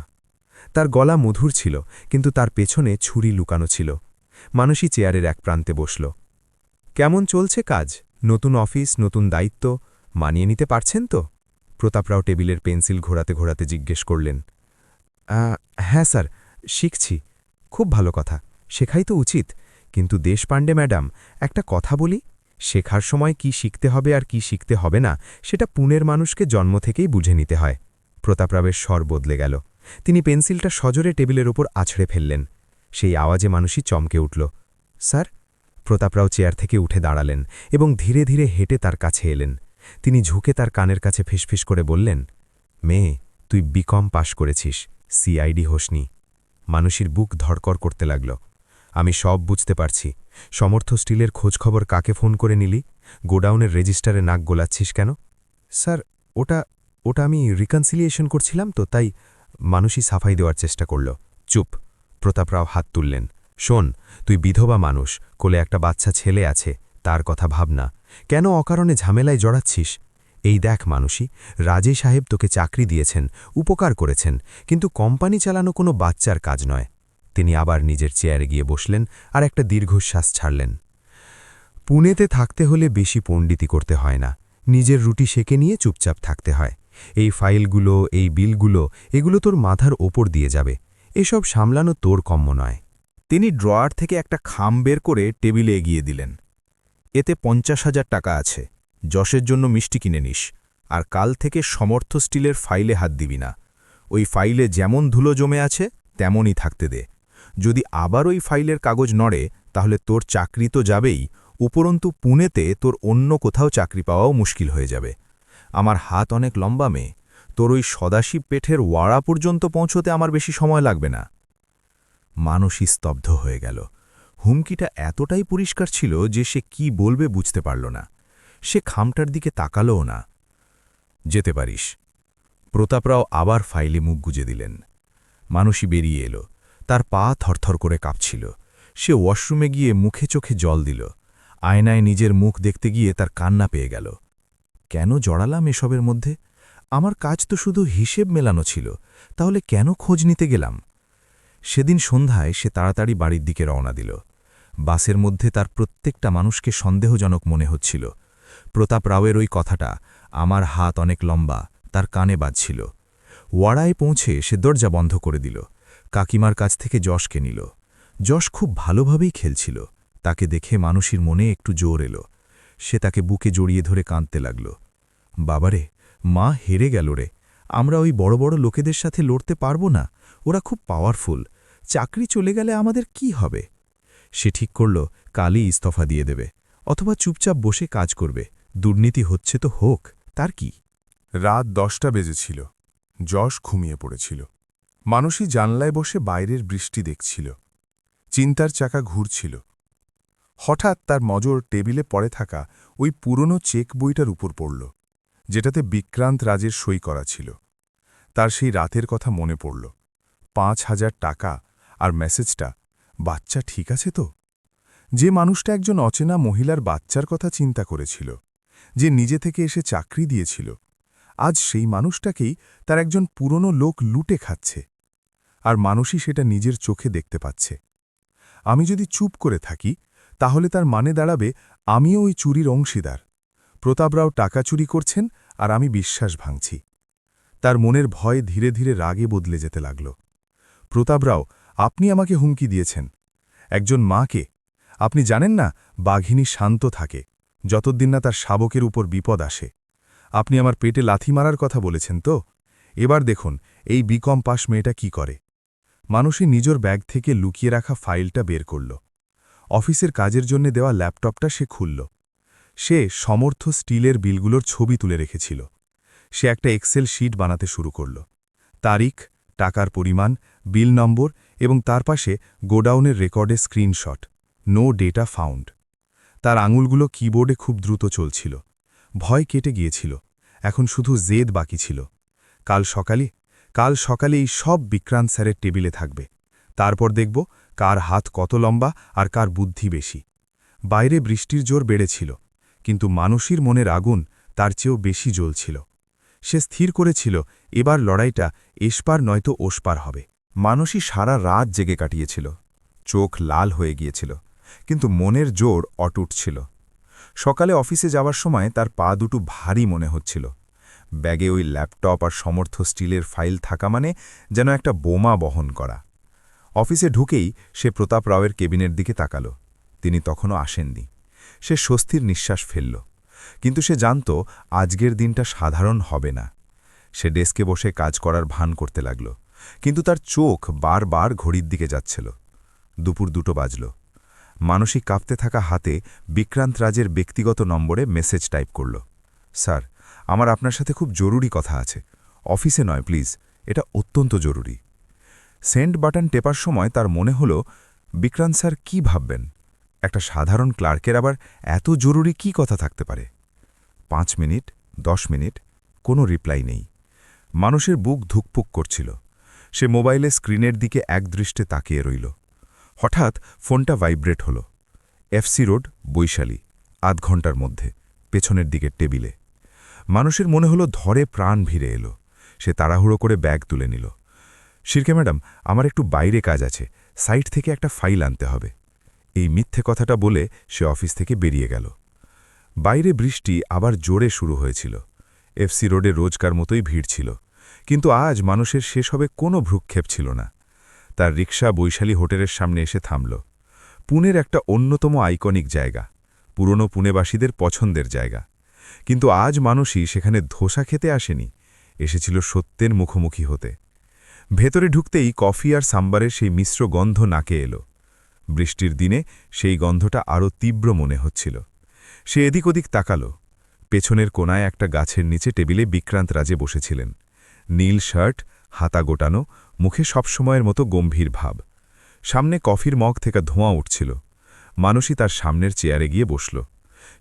S5: তার গলা মধুর ছিল, কিন্তু তার পেছনে ছুরি লুকানো ছিল। মানুষই চেয়ারের এক প্রান্তে বসল। কেমন চলছে কাজ? নতুন অফিস, নতুন দায়িত্ব, মানিয়ে নিতে পারছেন তো? প্রতাপরাও টেবিলের পেন্সিল ঘোরাতে ঘোরাতে জিজ্ঞেস করলেন। হ্যাঁ স্যার, শিখছি। খুব ভালো কথা, শেখাই তো উচিত। কিন্তু দেশপাণ্ডে ম্যাডাম, একটা কথা বলি, শেখার সময় কি শিখতে হবে আর কি শিখতে হবে না সেটা পুনের মানুষকে জন্ম থেকেই বুঝে নিতে হয়। প্রতাপরাবের স্বর বদলে গেল। তিনি পেন্সিলটা সজোরে টেবিলের ওপর আছড়ে ফেললেন। সেই আওয়াজে মানুষই চমকে উঠল। স্যার? প্রতাপরাও চেয়ার থেকে উঠে দাঁড়ালেন এবং ধীরে ধীরে হেঁটে তার কাছে এলেন। তিনি ঝুঁকে তার কানের কাছে ফিসফিস করে বললেন, মেয়ে, তুই বিকম পাশ করেছিস, সিআইডি হোসনি। মানুষের বুক ধড়কর করতে লাগল। আমি সব বুঝতে পারছি। সমর্থ স্টিলের খোঁজখবর কাকে ফোন করে নিলি? গোডাউনের রেজিস্টারে নাক গোলাচ্ছিস কেন? স্যার, ওটা আমি রিকনসিলিয়েশন করছিলাম তো, তাই। মানুষই সাফাই দেওয়ার চেষ্টা করল। চুপ! প্রতাপরাও হাত তুললেন। শোন, তুই বিধবা মানুষ, কোলে একটা বাচ্চা ছেলে আছে, তার কথা ভাবনা। কেন অকারণে ঝামেলায় জড়াচ্ছিস? এই দেখ মানুষই, রাজে সাহেব তোকে চাকরি দিয়েছেন, উপকার করেছেন, কিন্তু কোম্পানি চালানো কোনো বাচ্চার কাজ নয়। তিনি আবার নিজের চেয়ারে গিয়ে বসলেন আর একটা দীর্ঘশ্বাস ছাড়লেন। পুনেতে থাকতে হলে বেশি পণ্ডিতি করতে হয় না, নিজের রুটি সেকে নিয়ে চুপচাপ থাকতে হয়। এই ফাইলগুলো, এই বিলগুলো, এগুলো তোর মাথার ওপর দিয়ে যাবে। এসব সামলানো তোর কম্য নয়।
S3: তিনি ড্রয়ার থেকে একটা খাম বের করে টেবিলে এগিয়ে দিলেন। এতে 50,000 টাকা আছে, যশের জন্য মিষ্টি কিনে নিস, আর কাল থেকে সমর্থ স্টিলের ফাইলে হাত দিবি না। ওই ফাইলে যেমন ধুলো জমে আছে তেমনই থাকতে দে। যদি আবার ওই ফাইলের কাগজ নড়ে তাহলে তোর চাকরি তো যাবেই, উপরন্তু পুনেতে তোর অন্য কোথাও চাকরি পাওয়াও মুশকিল হয়ে যাবে। আমার হাত অনেক লম্বা মেয়ে, তোর ওই সদাশিব পেঠের ওয়াড়া পর্যন্ত পৌঁছতে আমার বেশি সময় লাগবে না। মানুষই স্তব্ধ হয়ে গেল। হুমকিটা এতটাই পরিষ্কার ছিল যে সে কি বলবে বুঝতে পারল না। সে খামটার দিকে তাকালও না। যেতে পারিস। প্রতাপরাও আবার ফাইলে মুখ গুজে দিলেন। মানুষই বেরিয়ে এলো। তার পা থরথর করে কাঁপছিল। সে ওয়াশরুমে গিয়ে মুখে চোখে জল দিল। আয়নায় নিজের মুখ দেখতে গিয়ে তার কান্না পেয়ে গেল। কেন জড়ালাম এসবের মধ্যে? আমার কাজ তো শুধু হিসেব মেলানো ছিল, তাহলে কেন খোঁজ নিতে গেলাম? সেদিন সন্ধ্যায় সে তাড়াতাড়ি বাড়ির দিকে রওনা দিল। বাসের মধ্যে তার প্রত্যেকটা মানুষকে সন্দেহজনক মনে হচ্ছিল। প্রতাপ রাওয়ের ওই কথাটা, আমার হাত অনেক লম্বা, তার কানে বাজছিল। ওয়াড়ায় পৌঁছে সে দরজা বন্ধ করে দিল। কাকিমার কাছ থেকে যশকে নিল। যশ খুব ভালোভাবেই খেলছিল। তাকে দেখে মানুষের মনে একটু জোর এলো। সে তাকে বুকে জড়িয়ে ধরে কাঁদতে লাগল। বাবারে, মা হেরে গেল রে। আমরা ওই বড় বড় লোকেদের সাথে লড়তে পারব না। ওরা খুব পাওয়ারফুল। চাকরি চলে গেলে আমাদের কি হবে? সে ঠিক করল কালই ইস্তফা দিয়ে দেবে, অথবা চুপচাপ বসে কাজ করবে। দুর্নীতি হচ্ছে তো হোক, তার কি?
S2: রাত 10টা বেজেছিল। যশ ঘুমিয়ে পড়েছিল। মানুষই জানলায় বসে বাইরের বৃষ্টি দেখছিল। চিন্তার চাকা ঘুরছিল। হঠাৎ তার নজর টেবিলে পড়ে থাকা ওই পুরনো চেক বইটার উপর পড়ল, যেটাতে বিক্রান্ত রাজের সই করা ছিল। তার সেই রাতের কথা মনে পড়ল। ৫,০০০ টাকা আর মেসেজটা, বাচ্চা ঠিক আছে তো? যে মানুষটা একজন অচেনা মহিলার বাচ্চার কথা চিন্তা করেছিল, যে নিজে থেকে এসে চাকরি দিয়েছিল, আজ সেই মানুষটাকেই তার একজন পুরনো লোক লুটে খাচ্ছে। আর মানুষই সেটা নিজের চোখে দেখতে পাচ্ছে। আমি যদি চুপ করে থাকি, তাহলে তার মানে দাঁড়াবে আমিও ওই চুরির অংশীদার। প্রতাপরাও টাকা চুরি করছেন আর আমি বিশ্বাস ভাঙছি। তার মনের ভয় ধীরে ধীরে রাগে বদলে যেতে লাগল। প্রতাপরাও, আপনি আমাকে হুমকি দিয়েছেন। একজন মাকে। আপনি জানেন না, বাঘিনী শান্ত থাকে যতদিন না তার শাবকের উপর বিপদ আসে। আপনি আমার পেটে লাথি মারার কথা বলেছেন তো? এবার দেখুন এই বিকম পাস মেয়েটা কি করে। মানুষই নিজের ব্যাগ থেকে লুকিয়ে রাখা ফাইলটা বের করল। অফিসের কাজের জন্য দেওয়া ল্যাপটপটা সে খুলল। সে সমর্থ স্টিলের বিলগুলোর ছবি তুলে রেখেছিল। সে একটা এক্সেল শিট বানাতে শুরু করল। তারিখ, টাকার পরিমাণ, বিল নম্বর এবং তার পাশে গোডাউনের রেকর্ডে স্ক্রিনশট। No data found. তার আঙুলগুলো কিবোর্ডে খুব দ্রুত চলছিল। ভয় কেটে গিয়েছিল। এখন শুধু জেদ বাকি ছিল। কাল সকালে এই সব বিক্রান্ত স্যারের টেবিলে থাকবে। তারপর দেখব কার হাত কত লম্বা আর কার বুদ্ধি বেশি। বাইরে বৃষ্টির জোর বেড়েছিল, কিন্তু মানুষের মনের আগুন তার চেয়েও বেশি জ্বলছিল। সে স্থির করেছিল এবার লড়াইটা এসপার নয়তো ওসপার হবে।
S1: মানুষই সারা রাত জেগে কাটিয়েছিল। চোখ লাল হয়ে গিয়েছিল, কিন্তু মনের জোর অটুট ছিল। সকালে অফিসে যাওয়ার সময় তার পা দুটো ভারী মনে হচ্ছিল। ব্যাগে ওই ল্যাপটপ আর সমর্থ স্টিলের ফাইল থাকা মানে যেন একটা বোমা বহন করা। অফিসে ঢুকেই সে প্রতাপ রাওয়ের কেবিনের দিকে তাকাল। তিনি তখনও আসেননি। সে স্বস্তির নিঃশ্বাস ফেলল, কিন্তু সে জানত আজকের দিনটা সাধারণ হবে না। সে ডেস্কে বসে কাজ করার ভান করতে লাগল, কিন্তু তার চোখ বারবার ঘড়ির দিকে যাচ্ছিল। দুপুর 2টো বাজল। মানসিক কাঁপতে থাকা হাতে বিক্রান্ত রাজের ব্যক্তিগত নম্বরে মেসেজ টাইপ করল। স্যার, আমার আপনার সাথে খুব জরুরি কথা আছে। অফিসে নয় প্লিজ, এটা অত্যন্ত জরুরি। সেন্ড বাটন টেপার সময় তার মনে হল, বিক্রান্ত স্যার কি ভাববেন? একটা সাধারণ ক্লার্কের আবার এত জরুরি কি কথা থাকতে পারে? 5 মিনিট, 10 মিনিট, কোনো রিপ্লাই নেই। মানুষের বুক ধুকপুক করছিল। সে মোবাইলে স্ক্রিনের দিকে একদৃষ্টে তাকিয়ে রইল। হঠাৎ ফোনটা ভাইব্রেট হল। এফসি রোড, বৈশালী, আধ ঘণ্টার মধ্যে, পেছনের দিকের টেবিলে। মানুষের মনে হলো ধরে প্রাণ ভিড়ে এলো। সে তাড়াহুড়ো করে ব্যাগ তুলে নিল। শিরকে ম্যাডাম, আমার একটু বাইরে কাজ আছে, সাইট থেকে একটা ফাইল আনতে হবে। এই মিথ্যে কথাটা বলে সে অফিস থেকে বেরিয়ে গেল। বাইরে বৃষ্টি আবার জোরে শুরু হয়েছিল। এফসি রোডে রোজকার মতোই ভিড় ছিল, কিন্তু আজ মানুষের শেষ হবে কোনো ভ্রুক্ষেপ ছিল না। তার রিকশা বৈশালী হোটেলের সামনে এসে থামল। পুনের একটা অন্যতম আইকনিক জায়গা, পুরনো পুনেবাসীদের পছন্দের জায়গা। কিন্তু আজ মানুষই সেখানে ধোসা খেতে আসেনি, এসেছিল সত্যের মুখোমুখি হতে। ভেতরে ঢুকতেই কফি আর সাম্বারের সেই মিশ্র গন্ধ নাকে এলো। বৃষ্টির দিনে সেই গন্ধটা আরও তীব্র মনে হচ্ছিল। সে এদিক ওদিক তাকাল। পেছনের কোনায় একটা গাছের নিচে টেবিলে বিক্রান্ত রাজে বসেছিলেন। নীল শার্ট, হাতা গোটানো, মুখে সবসময়ের মতো গম্ভীর ভাব। সামনে কফির মগ থেকে ধোঁয়া উঠছিল। মানুষই তার সামনের চেয়ারে গিয়ে বসল।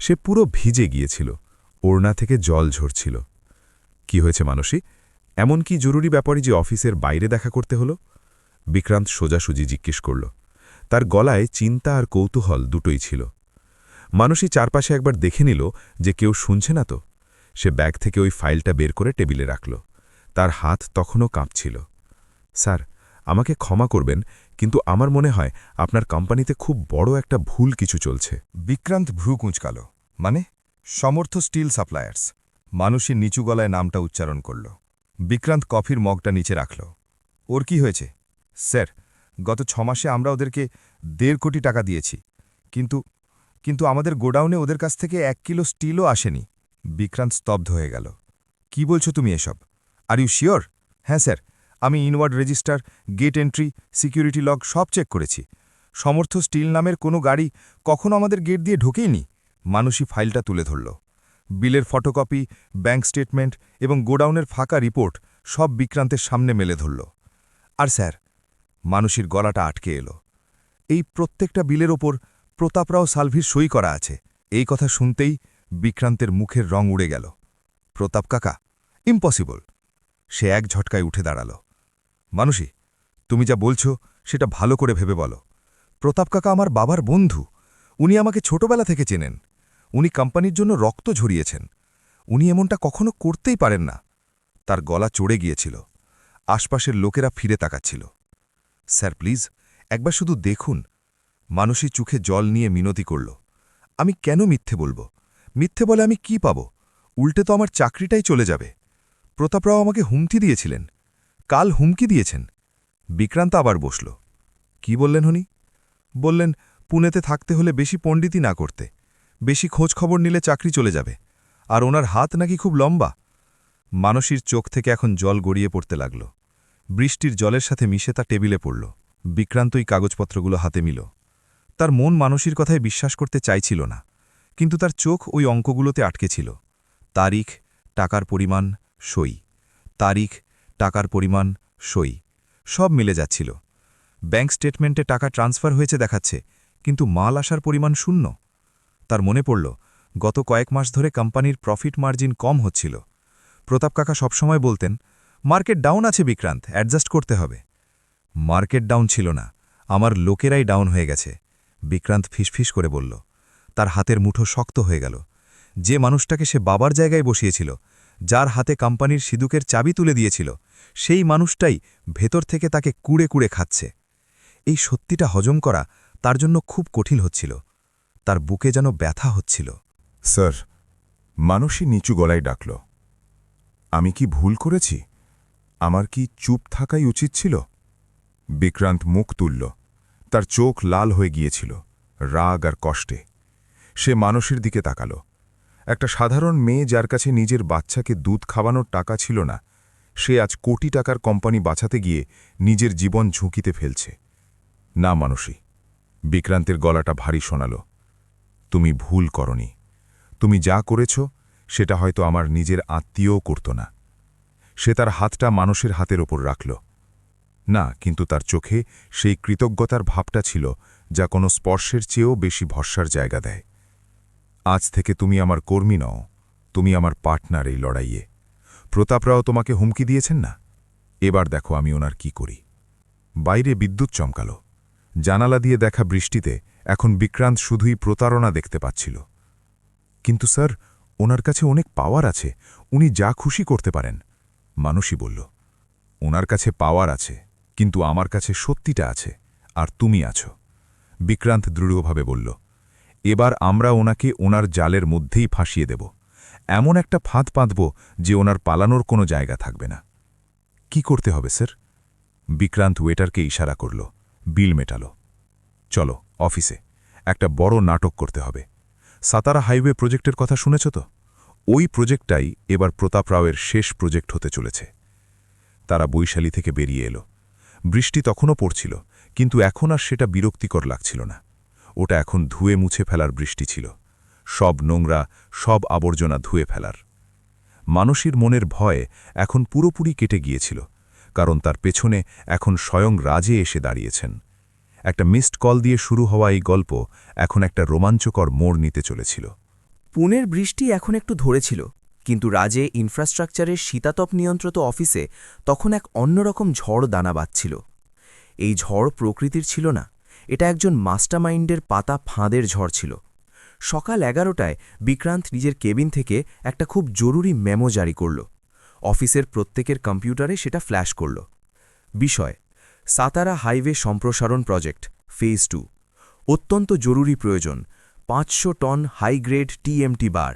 S1: সে পুরো ভিজে গিয়েছিল, ওড়না থেকে জল ঝরছিল। কি হয়েছে মানুষই? এমন কি জরুরি ব্যাপারই যে অফিসের বাইরে দেখা করতে হলো? বিক্রান্ত সোজাসুজি জিজ্ঞেস করল। তার গলায় চিন্তা আর কৌতূহল দুটোই ছিল। মানুষই চারপাশে একবার দেখে নিল যে কেউ শুনছে না তো। সে ব্যাগ থেকে ওই ফাইলটা বের করে টেবিলে রাখল। তার হাত তখনও কাঁপছিল। স্যার, আমাকে ক্ষমা করবেন, কিন্তু আমার মনে হয় আপনার কোম্পানিতে খুব বড় একটা ভুল কিছু চলছে।
S7: বিক্রান্ত ভ্রু কুঁচকাল। মানে? সমর্থ স্টিল সাপ্লায়ার্স। মানুষের নিচু গলায় নামটা উচ্চারণ করল। বিক্রান্ত কফির মগটা নিচে রাখল। ওর কি হয়েছে? স্যার, গত 6 মাসে আমরা ওদেরকে 1.5 কোটি টাকা দিয়েছি, কিন্তু কিন্তু আমাদের গোডাউনে ওদের কাছ থেকে 1 কিলো স্টিলও আসেনি। বিক্রান্ত স্তব্ধ হয়ে গেল। কি বলছো তুমি এসব? Are you sure? হ্যাঁ স্যার, আমি inward register, gate entry, security log সব চেক করেছি। সমর্থ স্টিল নামের কোনো গাড়ি কখনো আমাদের গেট দিয়ে ঢোকেইনি। মানুষই ফাইলটা তুলে ধরল। বিলের ফটোকপি, ব্যাংক স্টেটমেন্ট এবং গোডাউনের ফাঁকা রিপোর্ট সব বিক্রান্তের সামনে মেলে ধরল। আর স্যার, মানুষের গলাটা আটকে এলো। এই প্রত্যেকটা বিলের ওপর প্রতাপরাও সালভির সই করা আছে। এই কথা শুনতেই বিক্রান্তের মুখের রং উড়ে গেল। প্রতাপ কাকা, ইম্পসিবল। সে এক ঝটকায় উঠে দাঁড়াল। মানুষই, তুমি যা বলছো সেটা ভালো করে ভেবে বলো। প্রতাপ কাকা আমার বাবার বন্ধু। উনি আমাকে ছোটবেলা থেকে চেনেন। উনি কোম্পানির জন্য রক্ত ঝরিয়েছেন। উনি এমনটা কখনো করতেই পারেন না। তার গলা চড়ে গিয়েছিল। আশপাশের লোকেরা ফিরে তাকাচ্ছিল। স্যার প্লিজ, একবার শুধু দেখুন। মানুষই চোখে জল নিয়ে মিনতি করল। আমি কেন মিথ্যে বলবো? মিথ্যে বলে আমি কি পাব? উল্টে তো আমার চাকরিটাই চলে যাবে। প্রতাপরাও আমাকে হুমকি দিয়েছিলেন। কাল হুমকি দিয়েছেন। বিক্রান্ত আবার বসল। কি বললেন উনি? বললেন পুনেতে থাকতে হলে বেশি পণ্ডিতি না করতে, বেশি খোঁজ খবর নিলে চাকরি চলে যাবে, আর ওনার হাত নাকি খুব লম্বা। মানসীর চোখ থেকে এখন জল গড়িয়ে পড়তে লাগল। বৃষ্টির জলের সাথে মিশে তা টেবিলে পড়ল। বিক্রান্তই কাগজপত্রগুলো হাতে মিল। তার মন মানসীর কথায় বিশ্বাস করতে চাইছিল না, কিন্তু তার চোখ ওই অঙ্কগুলোতে আটকে ছিল। তারিখ, টাকার পরিমাণ, সই। তারিখ, টাকার পরিমাণ, সই। সব মিলে যাচ্ছিল। ব্যাংক স্টেটমেন্টে টাকা ট্রান্সফার হয়েছে দেখাচ্ছে, কিন্তু মাল আসার পরিমাণ শূন্য। তার মনে পড়ল গত কয়েক মাস ধরে কোম্পানির প্রফিট মার্জিন কম হচ্ছিল। প্রতাপ কাকা সবসময় বলতেন, মার্কেট ডাউন আছে বিক্রান্ত, অ্যাডজাস্ট করতে হবে। মার্কেট ডাউন ছিল না, আমার লোকেরাই ডাউন হয়ে গেছে। বিক্রান্ত ফিসফিস করে বলল। তার হাতের মুঠো শক্ত হয়ে গেল। যে মানুষটাকে সে বাবার জায়গায় বসিয়েছিল, যার হাতে কোম্পানির সিঁদুকের চাবি তুলে দিয়েছিল, সেই মানুষটাই ভেতর থেকে তাকে কুড়ে কুড়ে খাচ্ছে। এই সত্যিটা হজম করা তার জন্য খুব কঠিন হচ্ছিল। তার বুকে যেন ব্যথা হচ্ছিল।
S2: স্যার, মানুষই নিচু গলায় ডাকল। আমি কি ভুল করেছি? আমার কি চুপ থাকাই উচিত ছিল? বিক্রান্ত মুখ তুলল। তার চোখ লাল হয়ে গিয়েছিল, রাগ আর কষ্টে। সে মানুষের দিকে তাকাল। একটা সাধারণ মেয়ে যার কাছে নিজের বাচ্চাকে দুধ খাওয়ানোর টাকা ছিল না, সে আজ কোটি টাকার কোম্পানি বাঁচাতে গিয়ে নিজের জীবন ঝুঁকিতে ফেলছে। না মানুষই, বিক্রান্তের গলাটা ভারী শোনাল। তুমি ভুল করনি। তুমি যা করেছ সেটা হয়তো আমার নিজের আত্মীয়ও করত না। সে তার হাতটা মানুষের হাতের ওপর রাখল। না, কিন্তু তার চোখে সেই কৃতজ্ঞতার ভাবটা ছিল যা কোনো স্পর্শের চেয়েও বেশি ভরসার জায়গা দেয়। আজ থেকে তুমি আমার কর্মী নও, তুমি আমার পার্টনার এই লড়াইয়ে। প্রতাপরাও তোমাকে হুমকি দিয়েছেন না? এবার দেখো আমি ওনার কি করি। বাইরে বিদ্যুৎ চমকাল। জানালা দিয়ে দেখা বৃষ্টিতে এখন বিক্রান্ত শুধুই প্রতারণা দেখতে পাচ্ছিল। কিন্তু স্যার, ওনার কাছে অনেক পাওয়ার আছে, উনি যা খুশি করতে পারেন। মানুষই বলল, ওনার কাছে পাওয়ার আছে, কিন্তু আমার কাছে সত্যিটা আছে, আর তুমি আছো। বিক্রান্ত দৃঢ়ভাবে বলল, এবার আমরা ওনাকে ওনার জালের মধ্যেই ফাঁসিয়ে দেব। এমন একটা ফাঁদ পাতব যে ওনার পালানোর কোনো জায়গা থাকবে না। কি করতে হবে স্যার? বিক্রান্ত ওয়েটারকে ইশারা করল। বিল মেটাল। চলো অফিসে, একটা বড় নাটক করতে হবে। সাতারা হাইওয়ে প্রজেক্টের কথা শুনেছ তো? ওই প্রজেক্টটাই এবার প্রতাপ রাওয়ের শেষ প্রজেক্ট হতে চলেছে। তারা বৈশালী থেকে বেরিয়ে এলো। বৃষ্টি তখনও পড়ছিল, কিন্তু এখন আর সেটা বিরক্তিকর লাগছিল না। ওটা এখন ধুয়ে মুছে ফেলার বৃষ্টি ছিল। সব নোংরা, সব আবর্জনা ধুয়ে ফেলার। মানুষের মনের ভয় এখন পুরোপুরি কেটে গিয়েছিল, কারণ তার পেছনে এখন স্বয়ং রাজে এসে দাঁড়িয়েছেন। একটা মিসড কল দিয়ে শুরু হওয়া এই গল্প এখন একটা রোমাঞ্চকর মোড় নিতে চলেছিল।
S5: পুনের বৃষ্টি এখন একটু ধরেছিল, কিন্তু রাজে ইনফ্রাস্ট্রাকচারের শীতাতপ নিয়ন্ত্রিত অফিসে তখন এক অন্যরকম ঝড় দানা বাঁধছিল। এই ঝড় প্রকৃতির ছিল না, এটা একজন মাস্টারমাইন্ডের পাতা ফাঁদের ঝড় ছিল। সকাল 11টায় বিক্রান্ত নিজের কেবিন থেকে একটা খুব জরুরি মেমো জারি করল। অফিসের প্রত্যেকের কম্পিউটারে সেটা ফ্ল্যাশ করল। বিষয়: সাতারা হাইওয়ে সম্প্রসারণ প্রজেক্ট ফেজ 2। অত্যন্ত জরুরি প্রয়োজন 500 ton high grade TMT bar.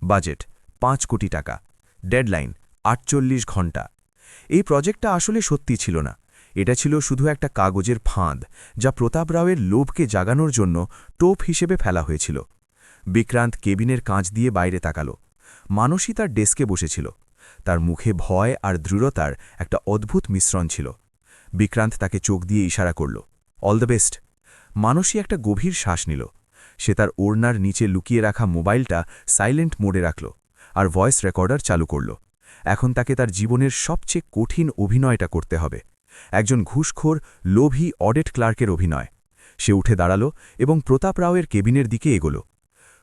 S5: Budget 5 কোটি টাকা। ডেডলাইন 48 ঘণ্টা। এই প্রজেক্টটা আসলে সত্যি ছিল না,
S1: এটা ছিল শুধু একটা কাগজের ফাঁদ যা প্রতাপ রাওয়ের লোভকে জাগানোর জন্য টোপ হিসেবে ফেলা হয়েছিল। বিক্রান্ত কেবিনের কাঁচ দিয়ে বাইরে তাকাল। মানসী তার ডেস্কে বসেছিল। তার মুখে ভয় আর দৃঢ়তার একটা অদ্ভুত মিশ্রণ ছিল। বিক্রান্ত তাকে চোখ দিয়ে ইশারা করল, অল দ্য বেস্ট। মানসী একটা গভীর শ্বাস নিল। সে তার ওড়নার নিচে লুকিয়ে রাখা মোবাইলটা সাইলেন্ট মোডে রাখল আর ভয়েস রেকর্ডার চালু করল। এখন তাকে তার জীবনের সবচেয়ে কঠিন অভিনয়টা করতে হবে, একজন ঘুষখোর, লোভী অডিট ক্লার্কের অভিনয়। সে উঠে দাঁড়াল এবং প্রতাপ রাওয়ের কেবিনের দিকে এগোল।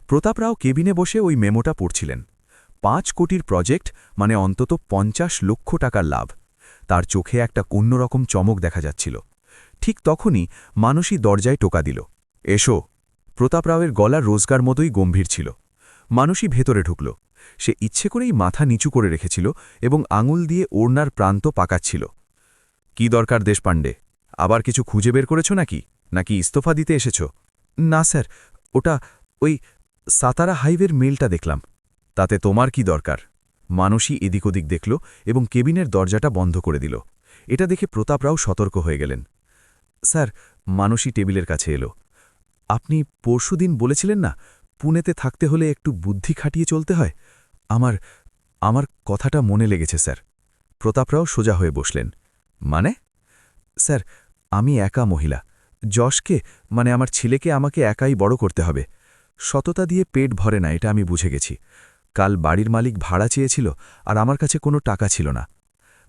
S1: প্রতাপ রাও কেবিনে বসে ওই মেমোটা পড়ছিলেন। 5 কোটির প্রজেক্ট মানে অন্তত 50 লক্ষ টাকার লাভ। তার চোখে একটা অন্যরকম চমক দেখা যাচ্ছিল। ঠিক তখনই মানসী দরজায় টোকা দিল, এসো। প্রতাপ রাওয়ের গলা রোজগার মতোই গম্ভীর ছিল। মানসী ভেতরে ঢুকল। সে ইচ্ছে করেই মাথা নিচু করে রেখেছিল এবং আঙুল দিয়ে ওড়নার প্রান্ত পাকাচ্ছিল। কি দরকার দেশপাণ্ডে? আবার কিছু খুঁজে বের করেছ নাকি ইস্তফা দিতে এসেছ? না স্যার, ওটা ওই সাতারা হাইওয়ের মেলটা দেখলাম। তাতে তোমার কি দরকার? মানসী এদিক ওদিক দেখল এবং কেবিনের দরজাটা বন্ধ করে দিল। এটা দেখে প্রতাপ রাও সতর্ক হয়ে গেলেন। স্যার, মানসী টেবিলের কাছে এলো। আপনি পরশুদিন বলেছিলেন না, পুনেতে থাকতে হলে একটু বুদ্ধি খাটিয়ে চলতে হয়। আমার কথাটা মনে লেগেছে স্যার। প্রতাপরাও সোজা হয়ে বসলেন। মানে? স্যার, আমি একা মহিলা। যশকে মানে আমার ছেলেকে আমাকে একাই বড় করতে হবে। সততা দিয়ে পেট ভরে না, এটা আমি বুঝে গেছি। কাল বাড়ির মালিক ভাড়া চেয়েছিল আর আমার কাছে কোনো টাকা ছিল না।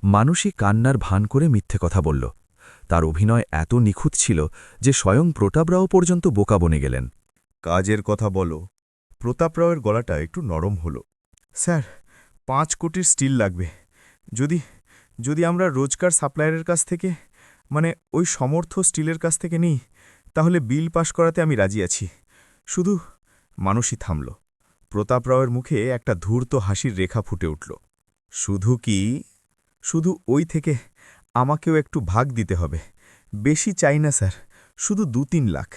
S1: মানসী কান্নার ভান করে মিথ্যে কথা বলল। তার অভিনয় এত নিখুঁত ছিল যে স্বয়ং প্রতাপরাও পর্যন্ত বোকা বনে গেলেন।
S7: কাজের কথা বলো। প্রতাপ রাওয়ের গলাটা একটু নরম হলো। স্যার, 5 কোটির স্টিল লাগবে। যদি আমরা রোজকার সাপ্লায়ারের কাছ থেকে মানে ওই সমর্থ স্টিলের কাছ থেকে নিই, তাহলে বিল পাশ করাতে আমি রাজি আছি। শুধু মানসী থামল। প্রতাপ রাওয়ের মুখে একটা ধূর্ত হাসির রেখা ফুটে উঠল। শুধু ওই থেকে আমাকেও একটু ভাগ দিতে হবে। বেশি চাই না স্যার, শুধু 2-3 লাখ।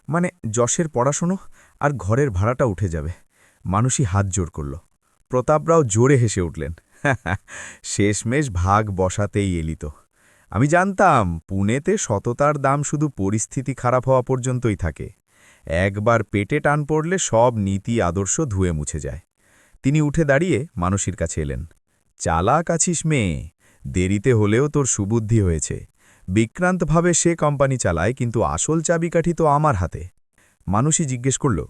S7: মানে যশের পড়াশোনো আর ঘরের ভাড়াটা উঠে যাবে। মানসী হাত জোর করল। প্রতাপরাও জোরে হেসে উঠলেন। শেষমেশ ভাগ বসাতেই এলিত। আমি জানতাম পুনেতে সততার দাম শুধু পরিস্থিতি খারাপ হওয়া পর্যন্তই থাকে। একবার পেটে টান পড়লে সব নীতি আদর্শ ধুয়ে মুছে যায়। তিনি উঠে দাঁড়িয়ে মানসীর কাছে এলেন। চালাক আছিস মেয়ে, দেরিতে হলেও তোর সুবুদ্ধি হয়েছে। বিক্রান্ত ভাবে সে কোম্পানি চালায়, কিন্তু আসল চাবিকাঠি তো আমার হাতে। মানসী জিজ্ঞেস করল,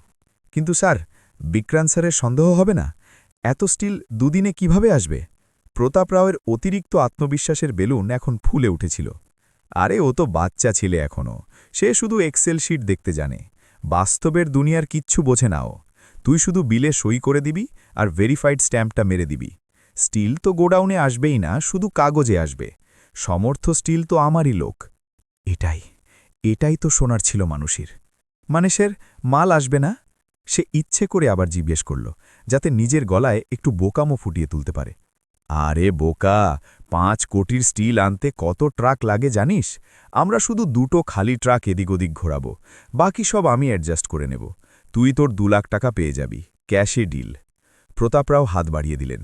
S7: কিন্তু স্যার, বিক্রান্ত স্যারের সন্দেহ হবে না? এত স্টিল 2 দিনে কিভাবে আসবে? প্রতাপ রাওয়ের অতিরিক্ত আত্মবিশ্বাসের বেলুন এখন ফুলে উঠেছিল। আরে ও তো বাচ্চা ছেলে এখনও, সে শুধু এক্সেল শিট দেখতে জানে। বাস্তবের দুনিয়ার কিচ্ছু বোঝে নাও। তুই শুধু বিলে সই করে দিবি আর ভেরিফাইড স্ট্যাম্পটা মেরে দিবি। স্টিল তো গোডাউনে আসবেই না, শুধু কাগজে আসবে। সমর্থ স্টিল তো আমারই লোক। এটাই তো শোনার ছিল মানুষের। মানুষের মাল আসবে না? সে ইচ্ছে করে আবার জিজ্ঞেস করল, যাতে নিজের গলায় একটু বোকামো ফুটিয়ে তুলতে পারে। আরে বোকা, 5 কোটির স্টিল আনতে কত ট্রাক লাগে জানিস? আমরা শুধু 2টো খালি ট্রাক এদিক ওদিক ঘোরাবো, বাকি সব আমি অ্যাডজাস্ট করে নেব। তুই তোর 2 লাখ টাকা পেয়ে যাবি, ক্যাশে ডিল। প্রতাপরাও হাত বাড়িয়ে দিলেন।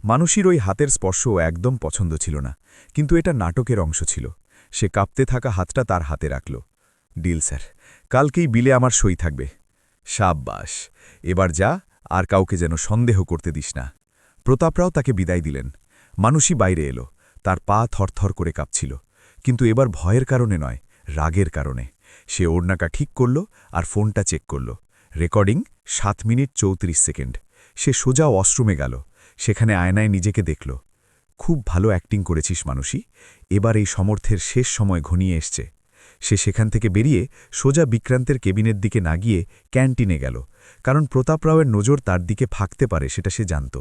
S7: মানুষের ওই হাতের স্পর্শ একদম পছন্দ ছিল না, কিন্তু এটা নাটকের অংশ ছিল। সে কাঁপতে থাকা হাতটা তার হাতে রাখল। ডিল স্যার, কালকেই বিলে আমার সই থাকবে। সাব্বাস, এবার যা, আর কাউকে যেন সন্দেহ করতে দিস না। প্রতাপরাও তাকে বিদায় দিলেন। মানুষই বাইরে এলো। তার পা থরথর করে কাঁপছিল, কিন্তু এবার ভয়ের কারণে নয়, রাগের কারণে। সে ওড়নাকা ঠিক করল আর ফোনটা চেক করল। Recording 7 minute 34 second. সে সোজা ওয়াশরুমে গেল। সেখানে আয়নায় নিজেকে দেখল। খুব ভালো অ্যাক্টিং করেছিস মানুষই, এবার এই সমর্থের শেষ সময় ঘনিয়ে এসছে। সে সেখান থেকে বেরিয়ে সোজা বিক্রান্তের কেবিনের দিকে না গিয়ে ক্যান্টিনে গেল, কারণ প্রতাপ রাওয়ের নজর তার দিকে ফাঁকতে পারে সেটা সে জানত।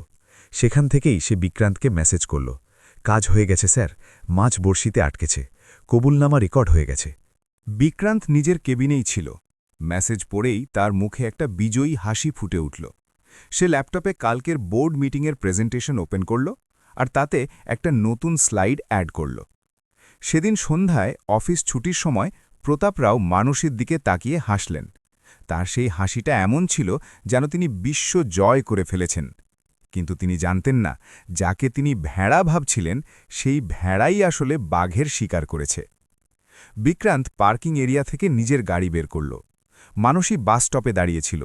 S7: সেখান থেকেই সে বিক্রান্তকে মেসেজ করল, কাজ হয়ে গেছে স্যার, মাছ বড়শিতে আটকেছে, কবুলনামা রেকর্ড হয়ে গেছে। বিক্রান্ত নিজের কেবিনেই ছিল। মেসেজ পড়েই তার মুখে একটা বিজয়ী হাসি ফুটে উঠল। সে ল্যাপটপে কালকের বোর্ড মিটিংয়ের প্রেজেন্টেশন ওপেন করল আর তাতে একটা নতুন স্লাইড অ্যাড করল। সেদিন সন্ধ্যায় অফিস ছুটির সময় প্রতাপ রাও মানুষের দিকে তাকিয়ে হাসলেন। তার সেই হাসিটা এমন ছিল যেন তিনি বিশ্ব জয় করে ফেলেছেন। কিন্তু তিনি জানতেন না, যাকে তিনি ভেড়া ভাবছিলেন সেই ভেড়াই আসলে বাঘের শিকার করেছে।
S1: বিক্রান্ত পার্কিং এরিয়া থেকে নিজের গাড়ি বের করল। মানসী বাস স্টপে দাঁড়িয়েছিল।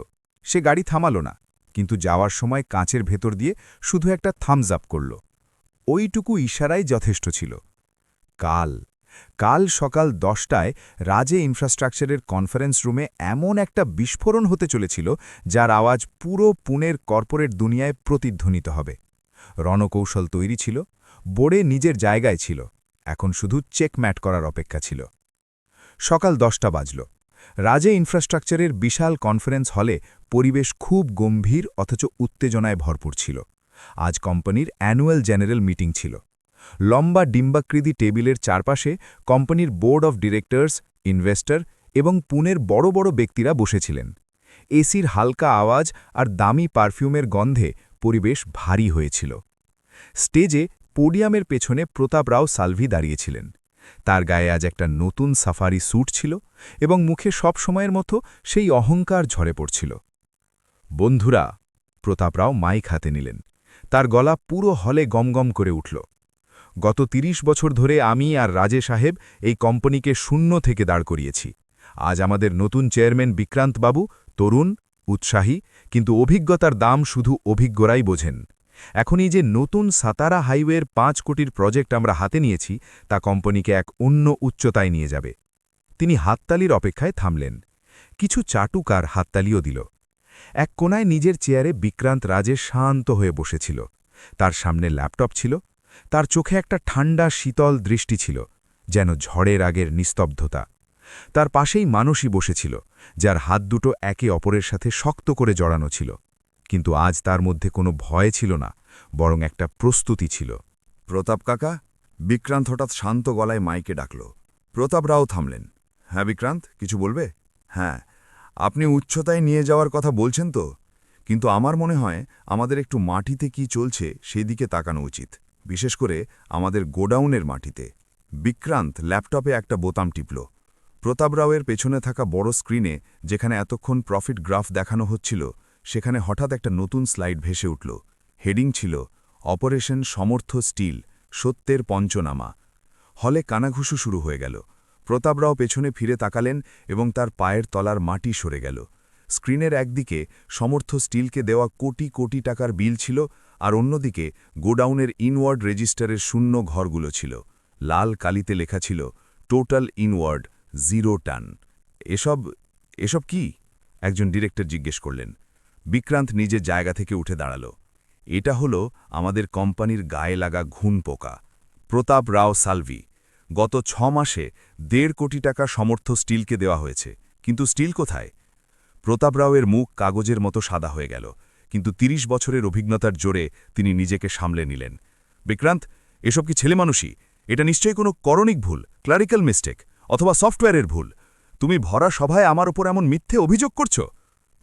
S1: সে গাড়ি থামাল না, কিন্তু যাওয়ার সময় কাঁচের ভেতর দিয়ে শুধু একটা থামস আপ করল। ওইটুকু ইশারাই যথেষ্ট ছিল। কাল সকাল 10টায় রাজে ইনফ্রাস্ট্রাকচারের কনফারেন্স রুমে এমন একটা বিস্ফোরণ হতে চলেছিল, যার আওয়াজ পুরো পুনের কর্পোরেট দুনিয়ায় প্রতিধ্বনিত হবে। রণকৌশল তৈরি ছিল, বোর্ডে নিজের জায়গায় ছিল, এখন শুধু চেকম্যাট করার অপেক্ষা ছিল। সকাল 10টা বাজল। রাজে ইনফ্রাস্ট্রাকচারের বিশাল কনফারেন্স হলে পরিবেশ খুব গম্ভীর অথচ উত্তেজনায় ভরপুর ছিল। আজ কোম্পানির অ্যানুয়াল জেনারেল মিটিং ছিল। লম্বা ডিম্বাকৃতি টেবিলের চারপাশে কোম্পানির বোর্ড অফ ডিরেক্টর্স, ইনভেস্টর এবং পুনের বড় বড় ব্যক্তিরা বসেছিলেন। এসির হালকা আওয়াজ আর দামি পারফিউমের গন্ধে পরিবেশ ভারী হয়েছিল। স্টেজে পোডিয়ামের পেছনে প্রতাপ রাও সালভি দাঁড়িয়েছিলেন। তার গায়ে আজ একটা নতুন সাফারি স্যুট ছিল এবং মুখে সব সময়ের মতো সেই অহংকার ঝরে পড়ছিল। বন্ধুরা, প্রতাপ রাও মাইক হাতে নিলেন। তার গলা পুরো হলে গমগম করে উঠল। গত ৩০ বছর ধরে আমি আর রাজে সাহেব এই কোম্পানিকে শূন্য থেকে দাঁড় করিয়েছি। আজ আমাদের নতুন চেয়ারম্যান বিক্রান্ত বাবু তরুণ, উৎসাহী, কিন্তু অভিজ্ঞতার দাম শুধু অভিজ্ঞরাই বোঝেন। এখন এই যে নতুন সাতারা হাইওয়ের ৫ কোটির প্রজেক্ট আমরা হাতে নিয়েছি, তা কোম্পানিকে এক অন্য উচ্চতায় নিয়ে যাবে। তিনি হাততালির অপেক্ষায় থামলেন। কিছু চাটুকার হাততালিও দিল। এক কোনায় নিজের চেয়ারে বিক্রান্ত রাজে শান্ত হয়ে বসেছিল। তার সামনে ল্যাপটপ ছিল। তার চোখে একটা ঠান্ডা শীতল দৃষ্টি ছিল, যেন ঝড়ের আগের নিস্তব্ধতা। তার পাশেই মানসী বসেছিল, যার হাত দুটো একে অপরের সাথে শক্ত করে জড়ানো ছিল। কিন্তু আজ তার মধ্যে কোনো ভয় ছিল না, বরং একটা প্রস্তুতি ছিল।
S2: প্রতাপ কাকা, বিক্রান্ত হঠাৎ শান্ত গলায় মাইকে ডাকল। প্রতাপ রাও থামলেন। হ্যাঁ বিক্রান্ত, কিছু বলবে? হ্যাঁ, আপনি উচ্চতায় নিয়ে যাওয়ার কথা বলছেন তো, কিন্তু আমার মনে হয় আমাদের একটু মাটিতে কি চলছে সেই দিকে তাকানো উচিত, বিশেষ করে আমাদের গোডাউনের মাটিতে। বিক্রান্ত ল্যাপটপে একটা বোতাম টিপল। প্রতাপ রাওয়ের পেছনে থাকা বড় স্ক্রিনে, যেখানে এতক্ষণ প্রফিট গ্রাফ দেখানো হচ্ছিল, সেখানে হঠাৎ একটা নতুন স্লাইড ভেসে উঠল। হেডিং ছিল অপারেশন সমর্থ স্টিল, সত্যের পঞ্চনামা। হলে কানাঘুষু শুরু হয়ে গেল। প্রতাপ রাও পেছনে ফিরে তাকালেন এবং তার পায়ের তলার মাটি সরে গেল। স্ক্রিনের একদিকে সমর্থ স্টিলকে দেওয়া কোটি কোটি টাকার বিল ছিল, আর অন্যদিকে গোডাউনের ইনওয়ার্ড রেজিস্টারের শূন্য ঘরগুলো ছিল। লাল কালিতে লেখা ছিল টোটাল ইনওয়ার্ড 0 টান। এসব কি? একজন ডিরেক্টর জিজ্ঞেস করলেন। বিক্রান্ত নিজের জায়গা থেকে উঠে দাঁড়াল। এটা হলো আমাদের কোম্পানির গায়ে লাগা ঘুণ পোকা, প্রতাপ রাও সালভি। গত 6 মাসে 1.5 কোটি টাকা সমর্থ স্টিলকে দেওয়া হয়েছে, কিন্তু স্টিল কোথায়? প্রতাপ রাওয়ের মুখ কাগজের মতো সাদা হয়ে গেল, কিন্তু 30 বছরের অভিজ্ঞতার জোরে তিনি নিজেকে সামলে নিলেন। বিক্রান্ত, এসব কি ছেলেমানুষই? এটা নিশ্চয়ই কোনো করণিক ভুল, ক্লারিক্যাল মিস্টেক, অথবা সফটওয়্যারের ভুল। তুমি ভরা সভায় আমার ওপর এমন মিথ্যে অভিযোগ করছ?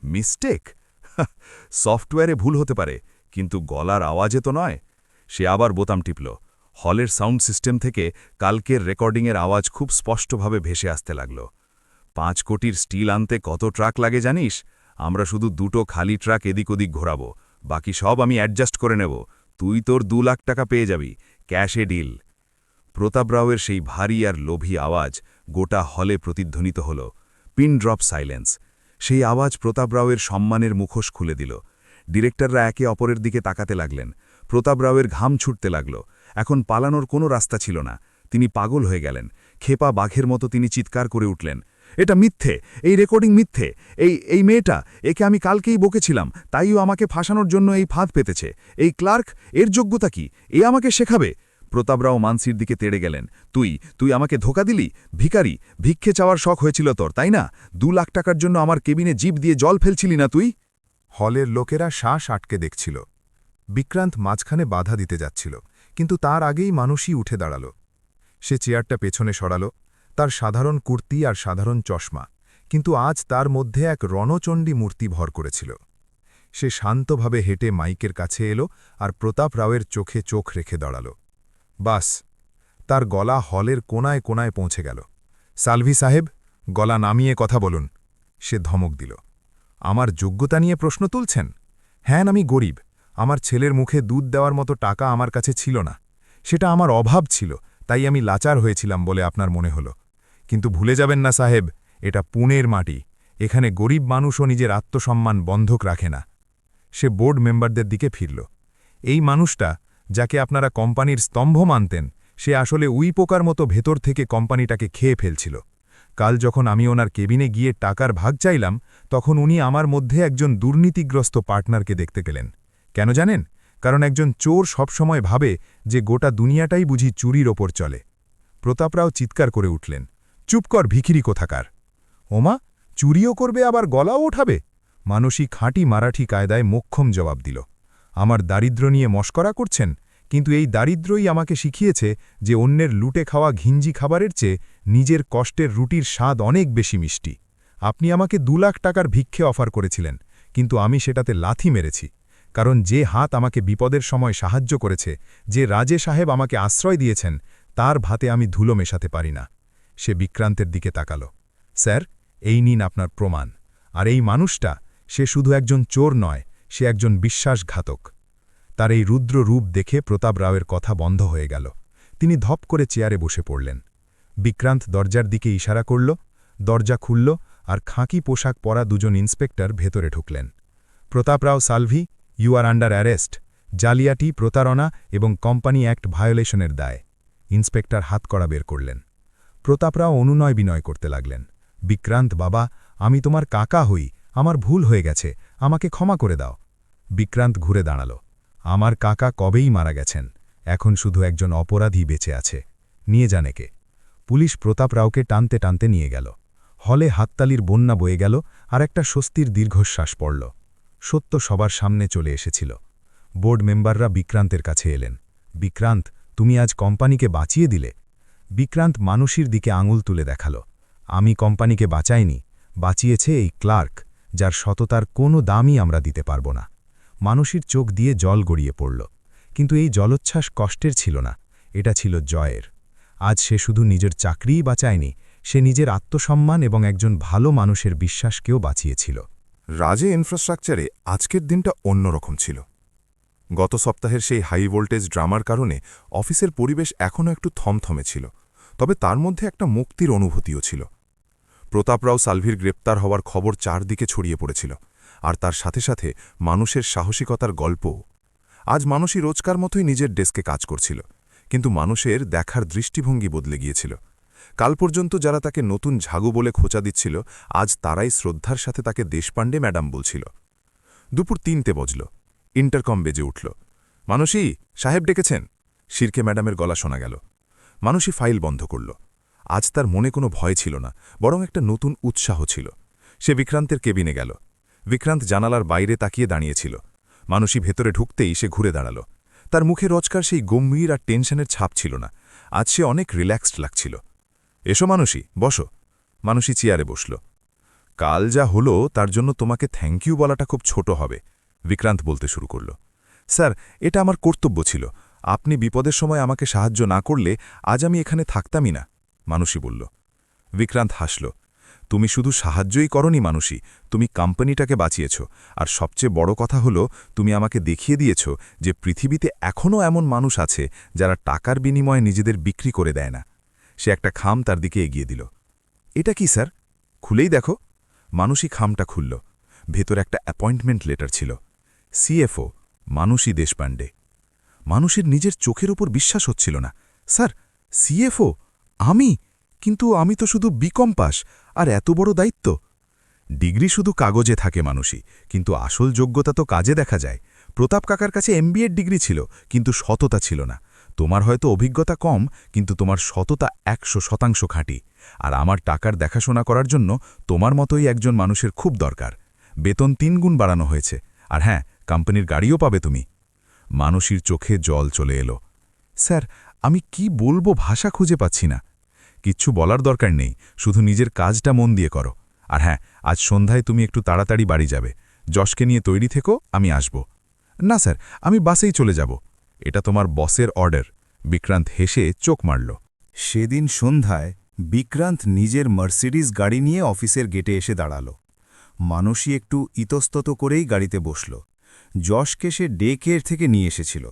S2: মিস্টেক? সফটওয়্যারে ভুল হতে পারে, কিন্তু গলার আওয়াজে তো নয়। সে আবার বোতাম টিপল। হলের সাউন্ড সিস্টেম থেকে কালকের রেকর্ডিংয়ের আওয়াজ খুব স্পষ্টভাবে ভেসে আসতে লাগল। 5 কোটির স্টিল আনতে কত ট্রাক লাগে জানিস? আমরা শুধু 2টো খালি ট্রাক এদিক ওদিক ঘোরাবো, বাকি সব আমি অ্যাডজাস্ট করে নেব। তুই তোর 2 লাখ টাকা পেয়ে যাবি, ক্যাশে ডিল। প্রতাপ রাওয়ের সেই ভারী আর লোভী আওয়াজ গোটা হলে প্রতিধ্বনিত হল। Pin drop silence. সেই আওয়াজ প্রতাপ রাওয়ের সম্মানের মুখোশ খুলে দিল। ডিরেক্টররা একে অপরের দিকে তাকাতে লাগলেন। প্রতাপ রাওয়ের ঘাম ছুটতে লাগল। এখন পালানোর কোনো রাস্তা ছিল না। তিনি পাগল হয়ে গেলেন। খেপা বাঘের মতো তিনি চিৎকার করে উঠলেন, এটা মিথ্যে, এই রেকর্ডিং মিথ্যে। এই মেয়েটা, একে আমি কালকেই বকেছিলাম, তাইও আমাকে ফাঁসানোর জন্য এই ফাঁদ পেতেছে। এই ক্লার্ক, এর যোগ্যতা কি? এ আমাকে শেখাবে? প্রতাপ রাও মানসির দিকে তেড়ে গেলেন। তুই আমাকে ধোকা দিলি? ভিখারি, ভিক্ষে চাওয়ার শখ হয়েছিল তোর, তাই না? 2 লাখ টাকার জন্য আমার কেবিনে জিভ দিয়ে জল ফেলছিলি না তুই?
S1: হলের লোকেরা শ্বাস আটকে দেখছিল। বিক্রান্ত মাঝখানে বাধা দিতে যাচ্ছিল, কিন্তু তার আগেই মানুষই উঠে দাঁড়াল। সে চেয়ারটা পেছনে সরাল। তার সাধারণ কুর্তি আর সাধারণ চশমা, কিন্তু আজ তার মধ্যে এক রণচণ্ডী মূর্তি ভর করেছিল। সে শান্তভাবে হেঁটে মাইকের কাছে এলো আর প্রতাপ রাওয়ের চোখে চোখ রেখে দাঁড়াল। বাস, তার গলা হলের কোনায় কোনায় পৌঁছে গেল। সালভি সাহেব, গলা নামিয়ে কথা বলুন। সে ধমক দিল। আমার যোগ্যতা নিয়ে প্রশ্ন তুলছেন? হ্যাঁ, আমি গরিব। আমার ছেলের মুখে দুধ দেওয়ার মতো টাকা আমার কাছে ছিল না। সেটা আমার অভাব ছিল, তাই আমি লাচার হয়েছিলাম বলে আপনার মনে হলো।
S7: কিন্তু ভুলে যাবেন না সাহেব, এটা পুনের মাটি। এখানে গরিব মানুষও নিজের আত্মসম্মান বন্ধক রাখে না। সে বোর্ড মেম্বারদের দিকে ফিরল। এই মানুষটা, যাকে আপনারা কোম্পানির স্তম্ভ মানতেন, সে আসলে উই পোকার মতো ভেতর থেকে কোম্পানিটাকে খেয়ে ফেলছিল। কাল যখন আমি ওনার কেবিনে গিয়ে টাকার ভাগ চাইলাম, তখন উনি আমার মধ্যে একজন দুর্নীতিগ্রস্ত পার্টনারকে দেখতে গেলেন। কেন জানেন? কারণ একজন চোর সবসময় ভাবে যে গোটা দুনিয়াটাই বুঝি চুরির ওপর চলে। প্রতাপরাও চিৎকার করে উঠলেন, চুপ কর ভিখিরি কোথাকার! ওমা, চুরিও করবে আবার গলাও ওঠাবে? মানসী খাঁটি মারাঠি কায়দায় মোক্ষম জবাব দিল, আমার দারিদ্র্য নিয়ে মস্করা করছেন? কিন্তু এই দারিদ্র্যই আমাকে শিখিয়েছে যে অন্যের লুটে খাওয়া ঘিঞ্জি খাবারের চেয়ে নিজের কষ্টের রুটির স্বাদ অনেক বেশি মিষ্টি। আপনি আমাকে 2 লাখ টাকার ভিক্ষে অফার করেছিলেন, কিন্তু আমি সেটাতে লাথি মেরেছি। কারণ যে হাত আমাকে বিপদের সময় সাহায্য করেছে, যে রাজে সাহেব আমাকে আশ্রয় দিয়েছেন, তার ভাতে আমি ধুলো মেশাতে পারি না। সে বিক্রান্তের দিকে তাকাল। স্যার, এই নিন আপনার প্রমাণ। আর এই মানুষটা, সে শুধু একজন চোর নয়, সে একজন বিশ্বাসঘাতক। তার এই রুদ্র রূপ দেখে প্রতাপ রাওয়ের কথা বন্ধ হয়ে গেল। তিনি ধপ করে চেয়ারে বসে পড়লেন। বিক্রান্ত দরজার দিকে ইশারা করল, দরজা খুলল, আর খাঁকি পোশাক পরা 2 জন ইন্সপেক্টর ভেতরে ঢুকলেন। প্রতাপ রাও সালভি, ইউ আর আন্ডার অ্যারেস্ট, জালিয়াতি, প্রতারণা এবং কোম্পানি অ্যাক্ট ভায়োলেশনের দায়। ইন্সপেক্টর হাতকড়া বের করলেন। প্রতাপরাও অনুনয় বিনয় করতে লাগলেন, বিক্রান্ত বাবা, আমি তোমার কাকা হই, আমার ভুল হয়ে গেছে, আমাকে ক্ষমা করে দাও। বিক্রান্ত ঘুরে দাঁড়াল। আমার কাকা কবেই মারা গেছেন, এখন শুধু একজন অপরাধী বেঁচে আছে, নিয়ে জানেকে। পুলিশ প্রতাপ রাওকে টানতে টানতে নিয়ে গেল। হলে হাততালির বন্যা বয়ে গেল, আর একটা স্বস্তির দীর্ঘশ্বাস পড়ল। সত্য সবার সামনে চলে এসেছিল। বোর্ড মেম্বাররা বিক্রান্তের কাছে এলেন। বিক্রান্ত, তুমি আজ কোম্পানিকে বাঁচিয়ে দিলে। বিক্রান্ত মানসীর দিকে আঙুল তুলে দেখাল, আমি কোম্পানিকে বাঁচাইনি, বাঁচিয়েছে এই ক্লার্ক, যার সততার কোনো দামই আমরা দিতে পারব না। মানসীর চোখ দিয়ে জল গড়িয়ে পড়ল, কিন্তু এই জলোচ্ছ্বাস কষ্টের ছিল না, এটা ছিল জয়ের। আজ সে শুধু নিজের চাকরিই বাঁচায়নি, সে নিজের আত্মসম্মান এবং একজন ভালো মানুষের বিশ্বাসকেও বাঁচিয়েছিল।
S2: রাজে ইনফ্রাস্ট্রাকচারে আজকের দিনটা অন্যরকম ছিল। গত সপ্তাহের সেই হাই ভোল্টেজ ড্রামার কারণে অফিসের পরিবেশ এখনও একটু থমথমে ছিল, তবে তার মধ্যে একটা মুক্তির অনুভূতিও ছিল। প্রতাপরাও সালভির গ্রেপ্তার হওয়ার খবর চারদিকে ছড়িয়ে পড়েছিল, আর তার সাথে সাথে মানুষের সাহসিকতার গল্পও। আজ মানুষই রোজকার মতোই নিজের ডেস্কে কাজ করছিল, কিন্তু মানুষের দেখার দৃষ্টিভঙ্গি বদলে গিয়েছিল। কাল পর্যন্ত যারা তাকে নতুন ঝাগু বলে খোঁচা দিচ্ছিল, আজ তারাই শ্রদ্ধার সাথে তাকে দেশপাণ্ডে ম্যাডাম বলছিল। দুপুর 3টে বজল। ইন্টারকম বেজে উঠল। মানুষই, সাহেব ডেকেছেন। শিরকে ম্যাডামের গলা শোনা গেল। মানুষই ফাইল বন্ধ করল। আজ তার মনে কোনো ভয় ছিল না, বরং একটা নতুন উৎসাহ ছিল। সে বিক্রান্তের কেবিনে গেল। বিক্রান্ত জানালার বাইরে তাকিয়ে দাঁড়িয়েছিল। মানুষই ভেতরে ঢুকতেই সে ঘুরে দাঁড়াল। তার মুখে রোজকার সেই গম্ভীর আর টেনশনের ছাপ ছিল না, আজ সে অনেক রিল্যাক্সড লাগছিল। এসো মানুষই, বসো। মানুষই চেয়ারে বসল। কাল যা হলো তার জন্য তোমাকে থ্যাংক ইউ বলাটা খুব ছোট হবে, বিক্রান্ত বলতে শুরু করল। স্যার, এটা আমার কর্তব্য ছিল। আপনি বিপদের সময় আমাকে সাহায্য না করলে আজ আমি এখানে থাকতামই না, মানুষই বলল। বিক্রান্ত হাসল। তুমি শুধু সাহায্যই করনি মানুষই, তুমি কোম্পানিটাকে বাঁচিয়েছ, আর সবচেয়ে বড় কথা হলো তুমি আমাকে দেখিয়ে দিয়েছ যে পৃথিবীতে এখনও এমন মানুষ আছে যারা টাকার বিনিময়ে নিজেদের বিক্রি করে দেয় না। সে একটা খাম তার দিকে এগিয়ে দিল। এটা কি স্যার? খুলেই দেখো। মানুষই খামটা খুলল। ভেতর একটা অ্যাপয়েন্টমেন্ট লেটার ছিল। সিএফও মানুষই দেশপাণ্ডে। মানুষের নিজের চোখের উপর বিশ্বাস হচ্ছিল না। Sir, CFO? আমি? কিন্তু আমি তো শুধু বিকম পাস, আর এত বড় দায়িত্ব। ডিগ্রি শুধু কাগজে থাকে মানুষই, কিন্তু আসল যোগ্যতা তো কাজে দেখা যায়। প্রতাপ কাকার কাছে এমবিএর ডিগ্রি ছিল, কিন্তু সততা ছিল না। তোমার হয়তো অভিজ্ঞতা কম, কিন্তু তোমার সততা 100% খাঁটি। আর আমার টাকার দেখাশোনা করার জন্য তোমার মতোই একজন মানুষের খুব দরকার। বেতন 3 গুণ বাড়ানো হয়েছে, আর হ্যাঁ, কোম্পানির গাড়িও পাবে তুমি। মানুষের চোখে জল চলে এলো। স্যার, আমি কি বলবো ভাষা খুঁজে পাচ্ছি না। কিচ্ছু বলার দরকার নেই, শুধু নিজের কাজটা মন দিয়ে করো। আর হ্যাঁ, আজ সন্ধ্যায় তুমি একটু তাড়াতাড়ি বাড়ি যাবে। যশকে নিয়ে তৈরি থেকো, আমি আসব। না স্যার, আমি বাসেই চলে যাব। এটা তোমার বসের অর্ডার। বিক্রান্ত হেসে চোখ মারল।
S1: সেদিন সন্ধ্যায় বিক্রান্ত নিজের মার্সিডিজ গাড়ি নিয়ে অফিসের গেটে এসে দাঁড়াল। মানুষই একটু ইতস্তত করেই গাড়িতে বসল। যশকে সে ডে কেয়ার থেকে নিয়ে এসেছিল।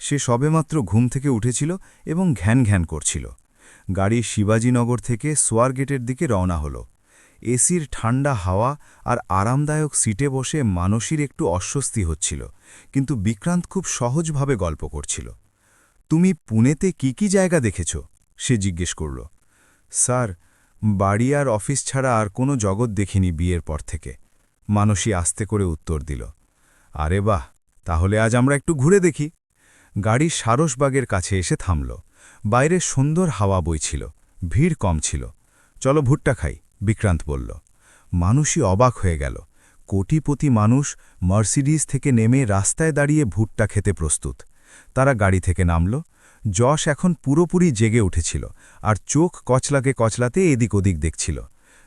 S1: সে সবেমাত্র ঘুম থেকে উঠেছিল এবং ঘ্যান ঘ্যান করছিল।
S4: গাড়ি শিবাজীনগর থেকে সোয়ারগেটের দিকে রওনা হলো। এসির ঠান্ডা হাওয়া আর আরামদায়ক সিটে বসে মানসীর একটু অস্বস্তি হচ্ছিল, কিন্তু বিক্রান্ত খুব সহজভাবে গল্প করছিল। তুমি পুনেতে কি কি জায়গা দেখেছ? সে জিজ্ঞেস করল। স্যার, বাড়ি আর অফিস ছাড়া আর কোনো জগৎ দেখিনি বিয়ের পর থেকে, মানসী আস্তে করে উত্তর দিল। আরে বাহ, তাহলে আজ আমরা একটু ঘুরে দেখি। গাড়ি সারসবাগের কাছে এসে থামল। বাইরে সুন্দর হাওয়া বইছিল, ভিড় কম ছিল। চলো ভুট্টা খাই, বিক্রান্ত বলল। মানুষই অবাক হয়ে গেল। কোটিপতি মানুষ মার্সিডিজ থেকে নেমে রাস্তায় দাঁড়িয়ে ভুট্টা খেতে প্রস্তুত। তারা গাড়ি থেকে নামল। যশ এখন পুরোপুরি জেগে উঠেছিল আর চোখ কচলাকে কচলাতে এদিক ওদিক দেখছিল।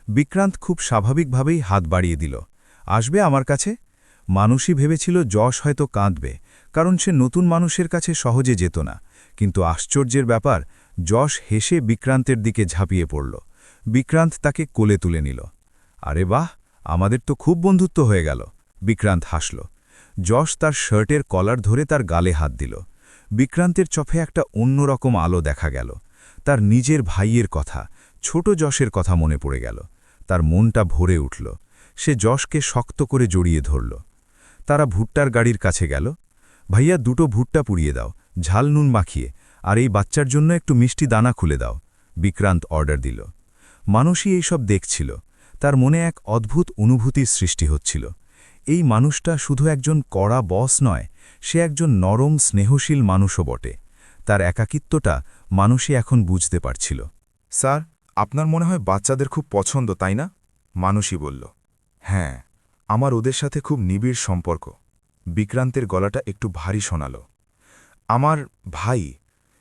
S4: বিক্রান্ত খুব স্বাভাবিকভাবেই হাত বাড়িয়ে দিল। আসবে আমার কাছে? মানুষই ভেবেছিল যশ হয়তো কাঁদবে, কারণ সে নতুন মানুষের কাছে সহজে যেত না। কিন্তু আশ্চর্যের ব্যাপার, যশ হেসে বিক্রান্তের দিকে ঝাঁপিয়ে পড়ল। বিক্রান্ত তাকে কোলে তুলে নিল। আরে বাহ, আমাদের তো খুব বন্ধুত্ব হয়ে গেল, বিক্রান্ত হাসল। যশ তার শার্টের কলার ধরে তার গালে হাত দিল। বিক্রান্তের চোখে একটা অন্যরকম আলো দেখা গেল। তার নিজের ভাইয়ের কথা, ছোট যশের কথা মনে পড়ে গেল। তার মনটা ভরে উঠল। সে যশকে শক্ত করে জড়িয়ে ধরল। তারা ভুট্টার গাড়ির কাছে গেল। ভাইয়া, দুটো ভুট্টা পুড়িয়ে দাও, ঝাল নুন মাখিয়ে, আর এই বাচ্চার জন্য একটু মিষ্টি দানা খুলে দাও, বিক্রান্ত অর্ডার দিল। মানুষই এইসব দেখছিল। তার মনে এক অদ্ভুত অনুভূতির সৃষ্টি হচ্ছিল। এই মানুষটা শুধু একজন কড়া বস নয়, সে একজন নরম স্নেহশীল মানুষও বটে। তার একাকিত্বটা মানুষই এখন বুঝতে পারছিল।
S7: স্যার, আপনার মনে হয় বাচ্চাদের খুব পছন্দ, তাই না? মানুষই বলল। হ্যাঁ, আমার ওদের সাথে খুব নিবিড় সম্পর্ক। বিক্রান্তের গলাটা একটু ভারী শোনাল। আমার ভাই,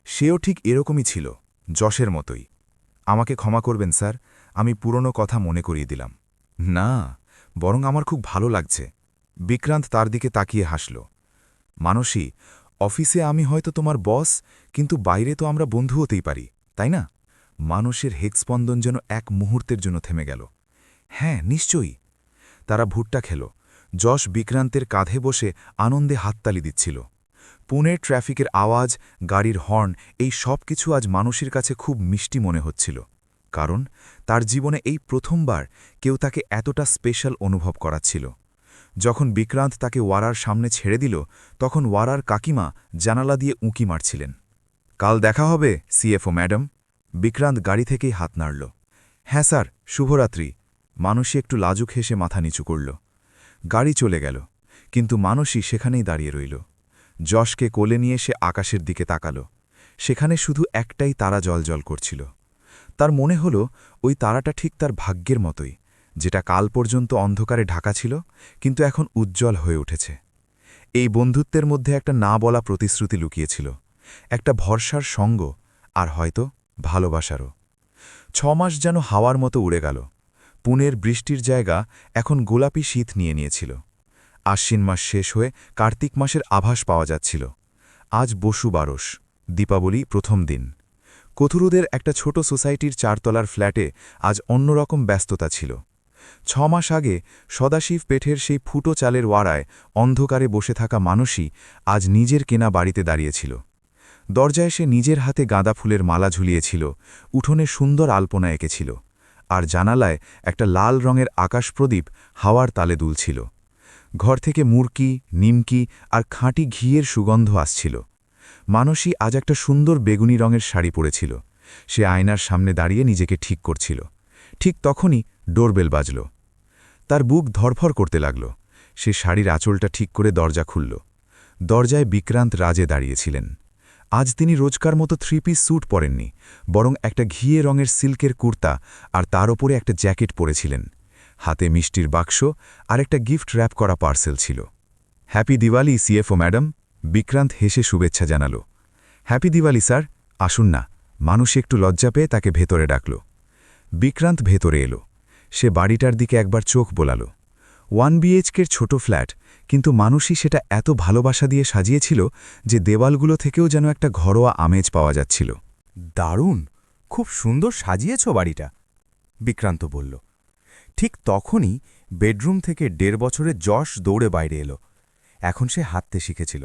S7: সেও ঠিক এরকমই ছিল, যশের মতোই। আমাকে ক্ষমা করবেন স্যার, আমি পুরনো কথা মনে করিয়ে দিলাম। না, বরং আমার খুব ভালো লাগছে। বিক্রান্ত তার দিকে তাকিয়ে হাসল। মানসী, অফিসে আমি হয়তো তোমার বস, কিন্তু বাইরে তো আমরা বন্ধু হতেই পারি, তাই না? মানুষের হৃৎস্পন্দন যেন এক মুহূর্তের জন্য থেমে গেল। হ্যাঁ, নিশ্চয়ই। তারা ভুট্টা খেল। যশ বিক্রান্তের কাঁধে বসে আনন্দে হাততালি দিচ্ছিল। পুনের ট্রাফিকের আওয়াজ, গাড়ির হর্ন, এই সব কিছু আজ মানুষের কাছে খুব মিষ্টি মনে হচ্ছিল। কারণ তার জীবনে এই প্রথমবার কেউ তাকে এতটা স্পেশাল অনুভব করাচ্ছিল। যখন বিক্রান্ত তাকে ওয়ারার সামনে ছেড়ে দিল, তখন ওয়ারার কাকিমা জানালা দিয়ে উঁকি মারছিলেন। কাল দেখা হবে সিএফও ম্যাডাম। বিক্রান্ত গাড়ি থেকেই হাত নাড়ল। হ্যাঁ স্যার, শুভরাত্রি। মানুষই একটু লাজুক হেসে মাথা নিচু করল। গাড়ি চলে গেল, কিন্তু মানুষই সেখানেই দাঁড়িয়ে রইল। যশকে কোলে নিয়ে সে আকাশের দিকে তাকাল। সেখানে শুধু একটাই তারা জ্বলজ্বল করছিল। তার মনে হল ওই তারাটা ঠিক তার ভাগ্যের মতোই, যেটা কাল পর্যন্ত অন্ধকারে ঢাকা ছিল, কিন্তু এখন উজ্জ্বল হয়ে উঠেছে। এই বন্ধুত্বের মধ্যে একটা না বলা প্রতিশ্রুতি লুকিয়েছিল, একটা ভরসার সঙ্গ, আর হয়তো ভালোবাসারও। 6 মাস যেন হাওয়ার মতো উড়ে গেল। পুনের বৃষ্টির জায়গা এখন গোলাপি শীত নিয়ে নিয়েছিল। আশ্বিন মাস শেষ হয়ে কার্তিক মাসের আভাস পাওয়া যাচ্ছিল। আজ বসু বারস, দীপাবলি প্রথম দিন। কথুরুদের একটা ছোট সোসাইটির 4 তলার ফ্ল্যাটে আজ অন্যরকম ব্যস্ততা ছিল। 6 মাস আগে সদাশিব পেঠের সেই ফুটো চালের ওয়ারায় অন্ধকারে বসে থাকা মানুষই আজ নিজের কেনা বাড়িতে দাঁড়িয়েছিল। দরজায় সে নিজের হাতে গাঁদা ফুলের মালা ঝুলিয়েছিল, উঠোনে সুন্দর আলপনা এঁকেছিল, আর জানালায় একটা লাল রঙের আকাশ প্রদীপ হাওয়ার তালে দুলছিল। ঘর থেকে মুরকি, নিমকি আর খাঁটি ঘিয়ের সুগন্ধ আসছিল। মানসী আজ একটা সুন্দর বেগুনি রঙের শাড়ি পরেছিল। সে আয়নার সামনে দাঁড়িয়ে নিজেকে ঠিক করছিল। ঠিক তখনই ডোরবেল বাজল। তার বুক ধরফর করতে লাগল। সে শাড়ির আঁচলটা ঠিক করে দরজা খুলল। দরজায় বিক্রান্ত রাজে দাঁড়িয়েছিলেন। আজ তিনি রোজকার মতো 3 পিস স্যুট পরেননি, বরং একটা ঘিয়ে রঙের সিল্কের কুর্তা আর তার ওপরে একটা জ্যাকেট পরেছিলেন। হাতে মিষ্টির বাক্স আর একটা গিফট র্যাপ করা পার্সেল ছিল। Happy Diwali CFO madam, Vikrant হেসে শুভেচ্ছা জানাল। হ্যাপি দিওয়ালি স্যার, আসুন না। মানুষ একটু লজ্জা পেয়ে তাকে ভেতরে ডাকল। বিক্রান্ত ভেতরে এলো। সে বাড়িটার দিকে একবার চোখ বোলাল। 1 BHKর ছোট ফ্ল্যাট, কিন্তু মানুষই সেটা এত ভালোবাসা দিয়ে সাজিয়েছিল যে দেওয়ালগুলো থেকেও যেন একটা ঘরোয়া আমেজ পাওয়া যাচ্ছিল।
S5: দারুণ, খুব সুন্দর সাজিয়েছ বাড়িটা, বিক্রান্ত বলল। ঠিক তখনই বেডরুম থেকে 1.5 বছরের যশ দৌড়ে বাইরে এলো। এখন সে হাঁটতে শিখেছিল।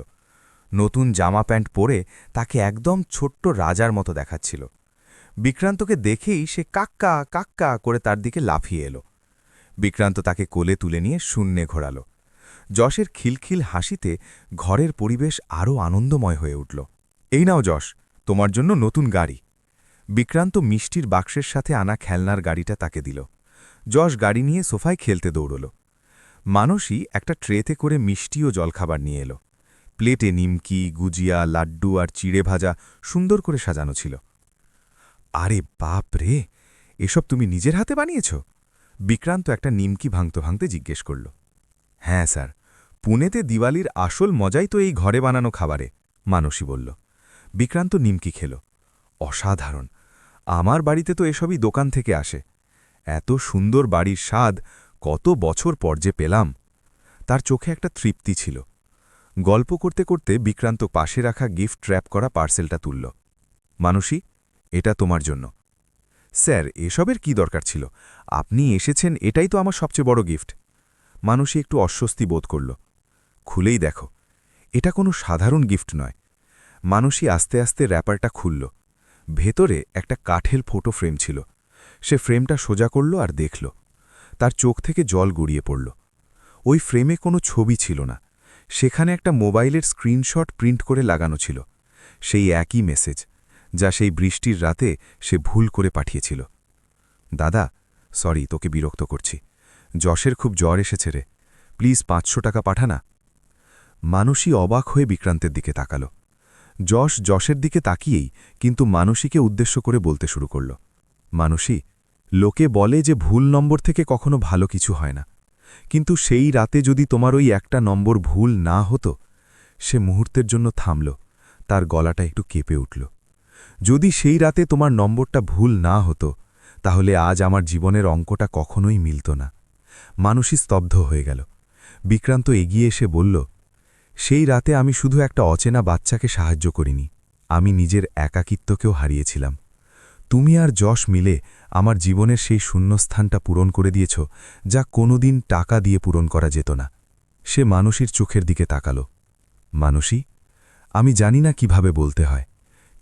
S5: নতুন জামা প্যান্ট পরে তাকে একদম ছোট্ট রাজার মতো দেখাচ্ছিল।
S4: বিক্রান্তকে দেখেই সে কাক্কা কাক্কা করে তার দিকে লাফিয়ে এলো। বিক্রান্ত তাকে কোলে তুলে নিয়ে শূন্যে ঘোরাল। যশের খিলখিল হাসিতে ঘরের পরিবেশ আরও আনন্দময় হয়ে উঠল। এই নাও যশ, তোমার জন্য নতুন গাড়ি। বিক্রান্ত মিষ্টির বাক্সের সাথে আনা খেলনার গাড়িটা তাকে দিল। যশ গাড়ি নিয়ে সোফায় খেলতে দৌড়ল। মানসী একটা ট্রেতে করে মিষ্টি ও জলখাবার নিয়ে এলো। প্লেটে নিমকি, গুজিয়া, লাড্ডু আর চিড়ে ভাজা সুন্দর করে সাজানো ছিল। আরে বাপ রে, এসব তুমি নিজের হাতে বানিয়েছ? বিক্রান্ত একটা নিমকি ভাঙতে ভাঙতে জিজ্ঞেস করল। হ্যাঁ স্যার, পুনেতে দিওয়ালির আসল মজাই তো এই ঘরে বানানো খাবারে, মানসী বলল। বিক্রান্ত নিমকি খেল। অসাধারণ, আমার বাড়িতে তো এসবই দোকান থেকে আসে। এত সুন্দর বাড়ির স্বাদ কত বছর পর যে পেলাম। তার চোখে একটা তৃপ্তি ছিল। গল্প করতে করতে বিক্রান্ত পাশে রাখা গিফট র্যাপ করা পার্সেলটা তুলল। মানসী, এটা তোমার জন্য। স্যার, এসবের কি দরকার ছিল? আপনি এসেছেন, এটাই তো আমার সবচেয়ে বড় গিফট। মানসী একটু অস্বস্তি বোধ করল। খুলেই দেখো, এটা কোনো সাধারণ গিফট নয়। মানসী আস্তে আস্তে র্যাপারটা খুলল। ভেতরে একটা কাঠের ফটো ফ্রেম ছিল। সে ফ্রেমটা সোজা করল আর দেখল। তার চোখ থেকে জল গড়িয়ে পড়ল। ওই ফ্রেমে কোনো ছবি ছিল না, সেখানে একটা মোবাইলের স্ক্রিনশট প্রিন্ট করে লাগানো ছিল। সেই একই মেসেজ, যা সেই বৃষ্টির রাতে সে ভুল করে পাঠিয়েছিল। দাদা, সরি তোকে বিরক্ত করছি, যশের খুব জ্বর এসেছে রে, প্লিজ 500 টাকা পাঠানা। মানসী অবাক হয়ে বিক্রান্তের দিকে তাকাল। যশের দিকে তাকিয়েই কিন্তু মানসীকে উদ্দেশ্য করে বলতে শুরু করল। মানসী, লোকে বলে যে ভুল নম্বর থেকে কখনো ভালো কিছু হয় না, কিন্তু সেই রাতে যদি তোমার ওই একটা নম্বর ভুল না হতো। সে মুহূর্তের জন্য থামল, তার গলাটা একটু কেঁপে উঠল। যদি সেই রাতে তোমার নম্বরটা ভুল না হতো, তাহলে আজ আমার জীবনের অঙ্কটা কখনোই মিলত না। মানসী স্তব্ধ হয়ে গেল। বিক্রান্ত এগিয়ে এসে বলল, সেই রাতে আমি শুধু একটা অচেনা বাচ্চাকে সাহায্য করিনি, আমি নিজের একাকিত্বকেও হারিয়েছিলাম। তুমি আর যশ মিলে আমার জীবনের সেই শূন্যস্থানটা পূরণ করে দিয়েছ, যা কোনোদিন টাকা দিয়ে পূরণ করা যেত না। সে মানসীর চোখের দিকে তাকাল। মানসী, আমি জানি না কিভাবে বলতে হয়,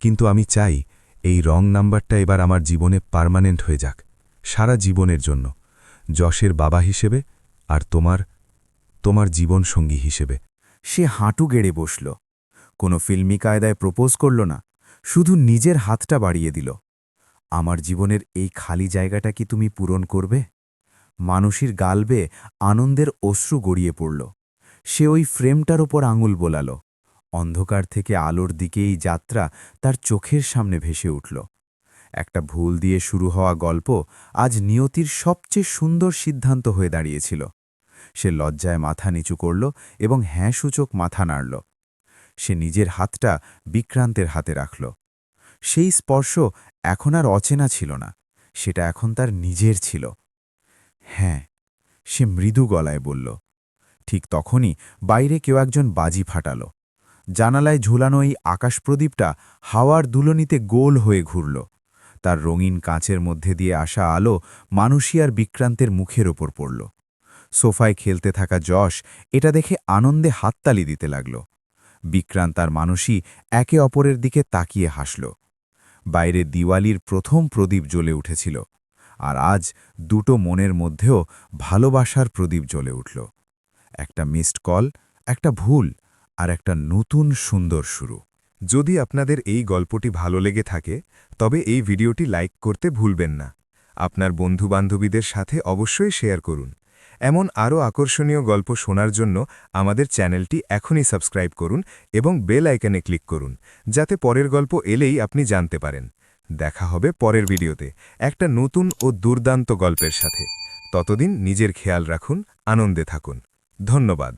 S4: কিন্তু আমি চাই এই রং নাম্বারটা এবার আমার জীবনে পার্মানেন্ট হয়ে যাক, সারা জীবনের জন্য, যশের বাবা হিসেবে আর তোমার জীবনসঙ্গী হিসেবে।
S1: সে হাঁটু গেড়ে বসল। কোনো ফিল্মি কায়দায় প্রপোজ করল না, শুধু নিজের হাতটা বাড়িয়ে দিল। আমার জীবনের এই খালি জায়গাটা কি তুমি পূরণ করবে? মানসীর গাল বেয়ে আনন্দের অশ্রু গড়িয়ে পড়ল। সে ওই ফ্রেমটার ওপর আঙুল বোলাল। অন্ধকার থেকে আলোর দিকে এই যাত্রা তার চোখের সামনে ভেসে উঠল। একটা ভুল দিয়ে শুরু হওয়া গল্প আজ নিয়তির সবচেয়ে সুন্দর সিদ্ধান্ত হয়ে দাঁড়িয়েছিল। সে লজ্জায় মাথা নিচু করল এবং হ্যাঁ সূচক মাথা নাড়ল। সে নিজের হাতটা বিক্রান্তের হাতে রাখল। সেই স্পর্শ এখন আর অচেনা ছিল না, সেটা এখন তার নিজের ছিল। হ্যাঁ, সে মৃদু গলায় বলল। ঠিক তখনই বাইরে কেউ একজন বাজি ফাটাল। জানালায় ঝুলানো এই আকাশপ্রদীপটা হাওয়ার দুলনিতে গোল হয়ে ঘুরল। তার রঙিন কাঁচের মধ্যে দিয়ে আসা আলো মানসী আর বিক্রান্তের মুখের ওপর পড়ল। সোফায় খেলতে থাকা যশ এটা দেখে আনন্দে হাততালি দিতে লাগল। বিক্রান্ত আর মানসী একে অপরের দিকে তাকিয়ে হাসল। বাইরে দিওয়ালির প্রথম প্রদীপ জ্বলে উঠেছিল, আর আজ দুটো মনের মধ্যেও ভালোবাসার প্রদীপ জ্বলে উঠল। একটা মিসড কল, একটা ভুল, আর একটা নতুন সুন্দর শুরু।
S2: যদি আপনাদের এই গল্পটি ভালো লেগে থাকে, তবে এই ভিডিওটি লাইক করতে ভুলবেন না। আপনার বন্ধুবান্ধবীদের সাথে অবশ্যই শেয়ার করুন। এমন আরও আকর্ষণীয় গল্প শোনার জন্য আমাদের চ্যানেলটি এখনই সাবস্ক্রাইব করুন এবং বেল আইকনে ক্লিক করুন, যাতে পরের গল্প এলেই আপনি জানতে পারেন। দেখা হবে পরের ভিডিওতে একটা নতুন ও দুর্দান্ত গল্পের সাথে। ততদিন নিজের খেয়াল রাখুন, আনন্দে থাকুন। ধন্যবাদ।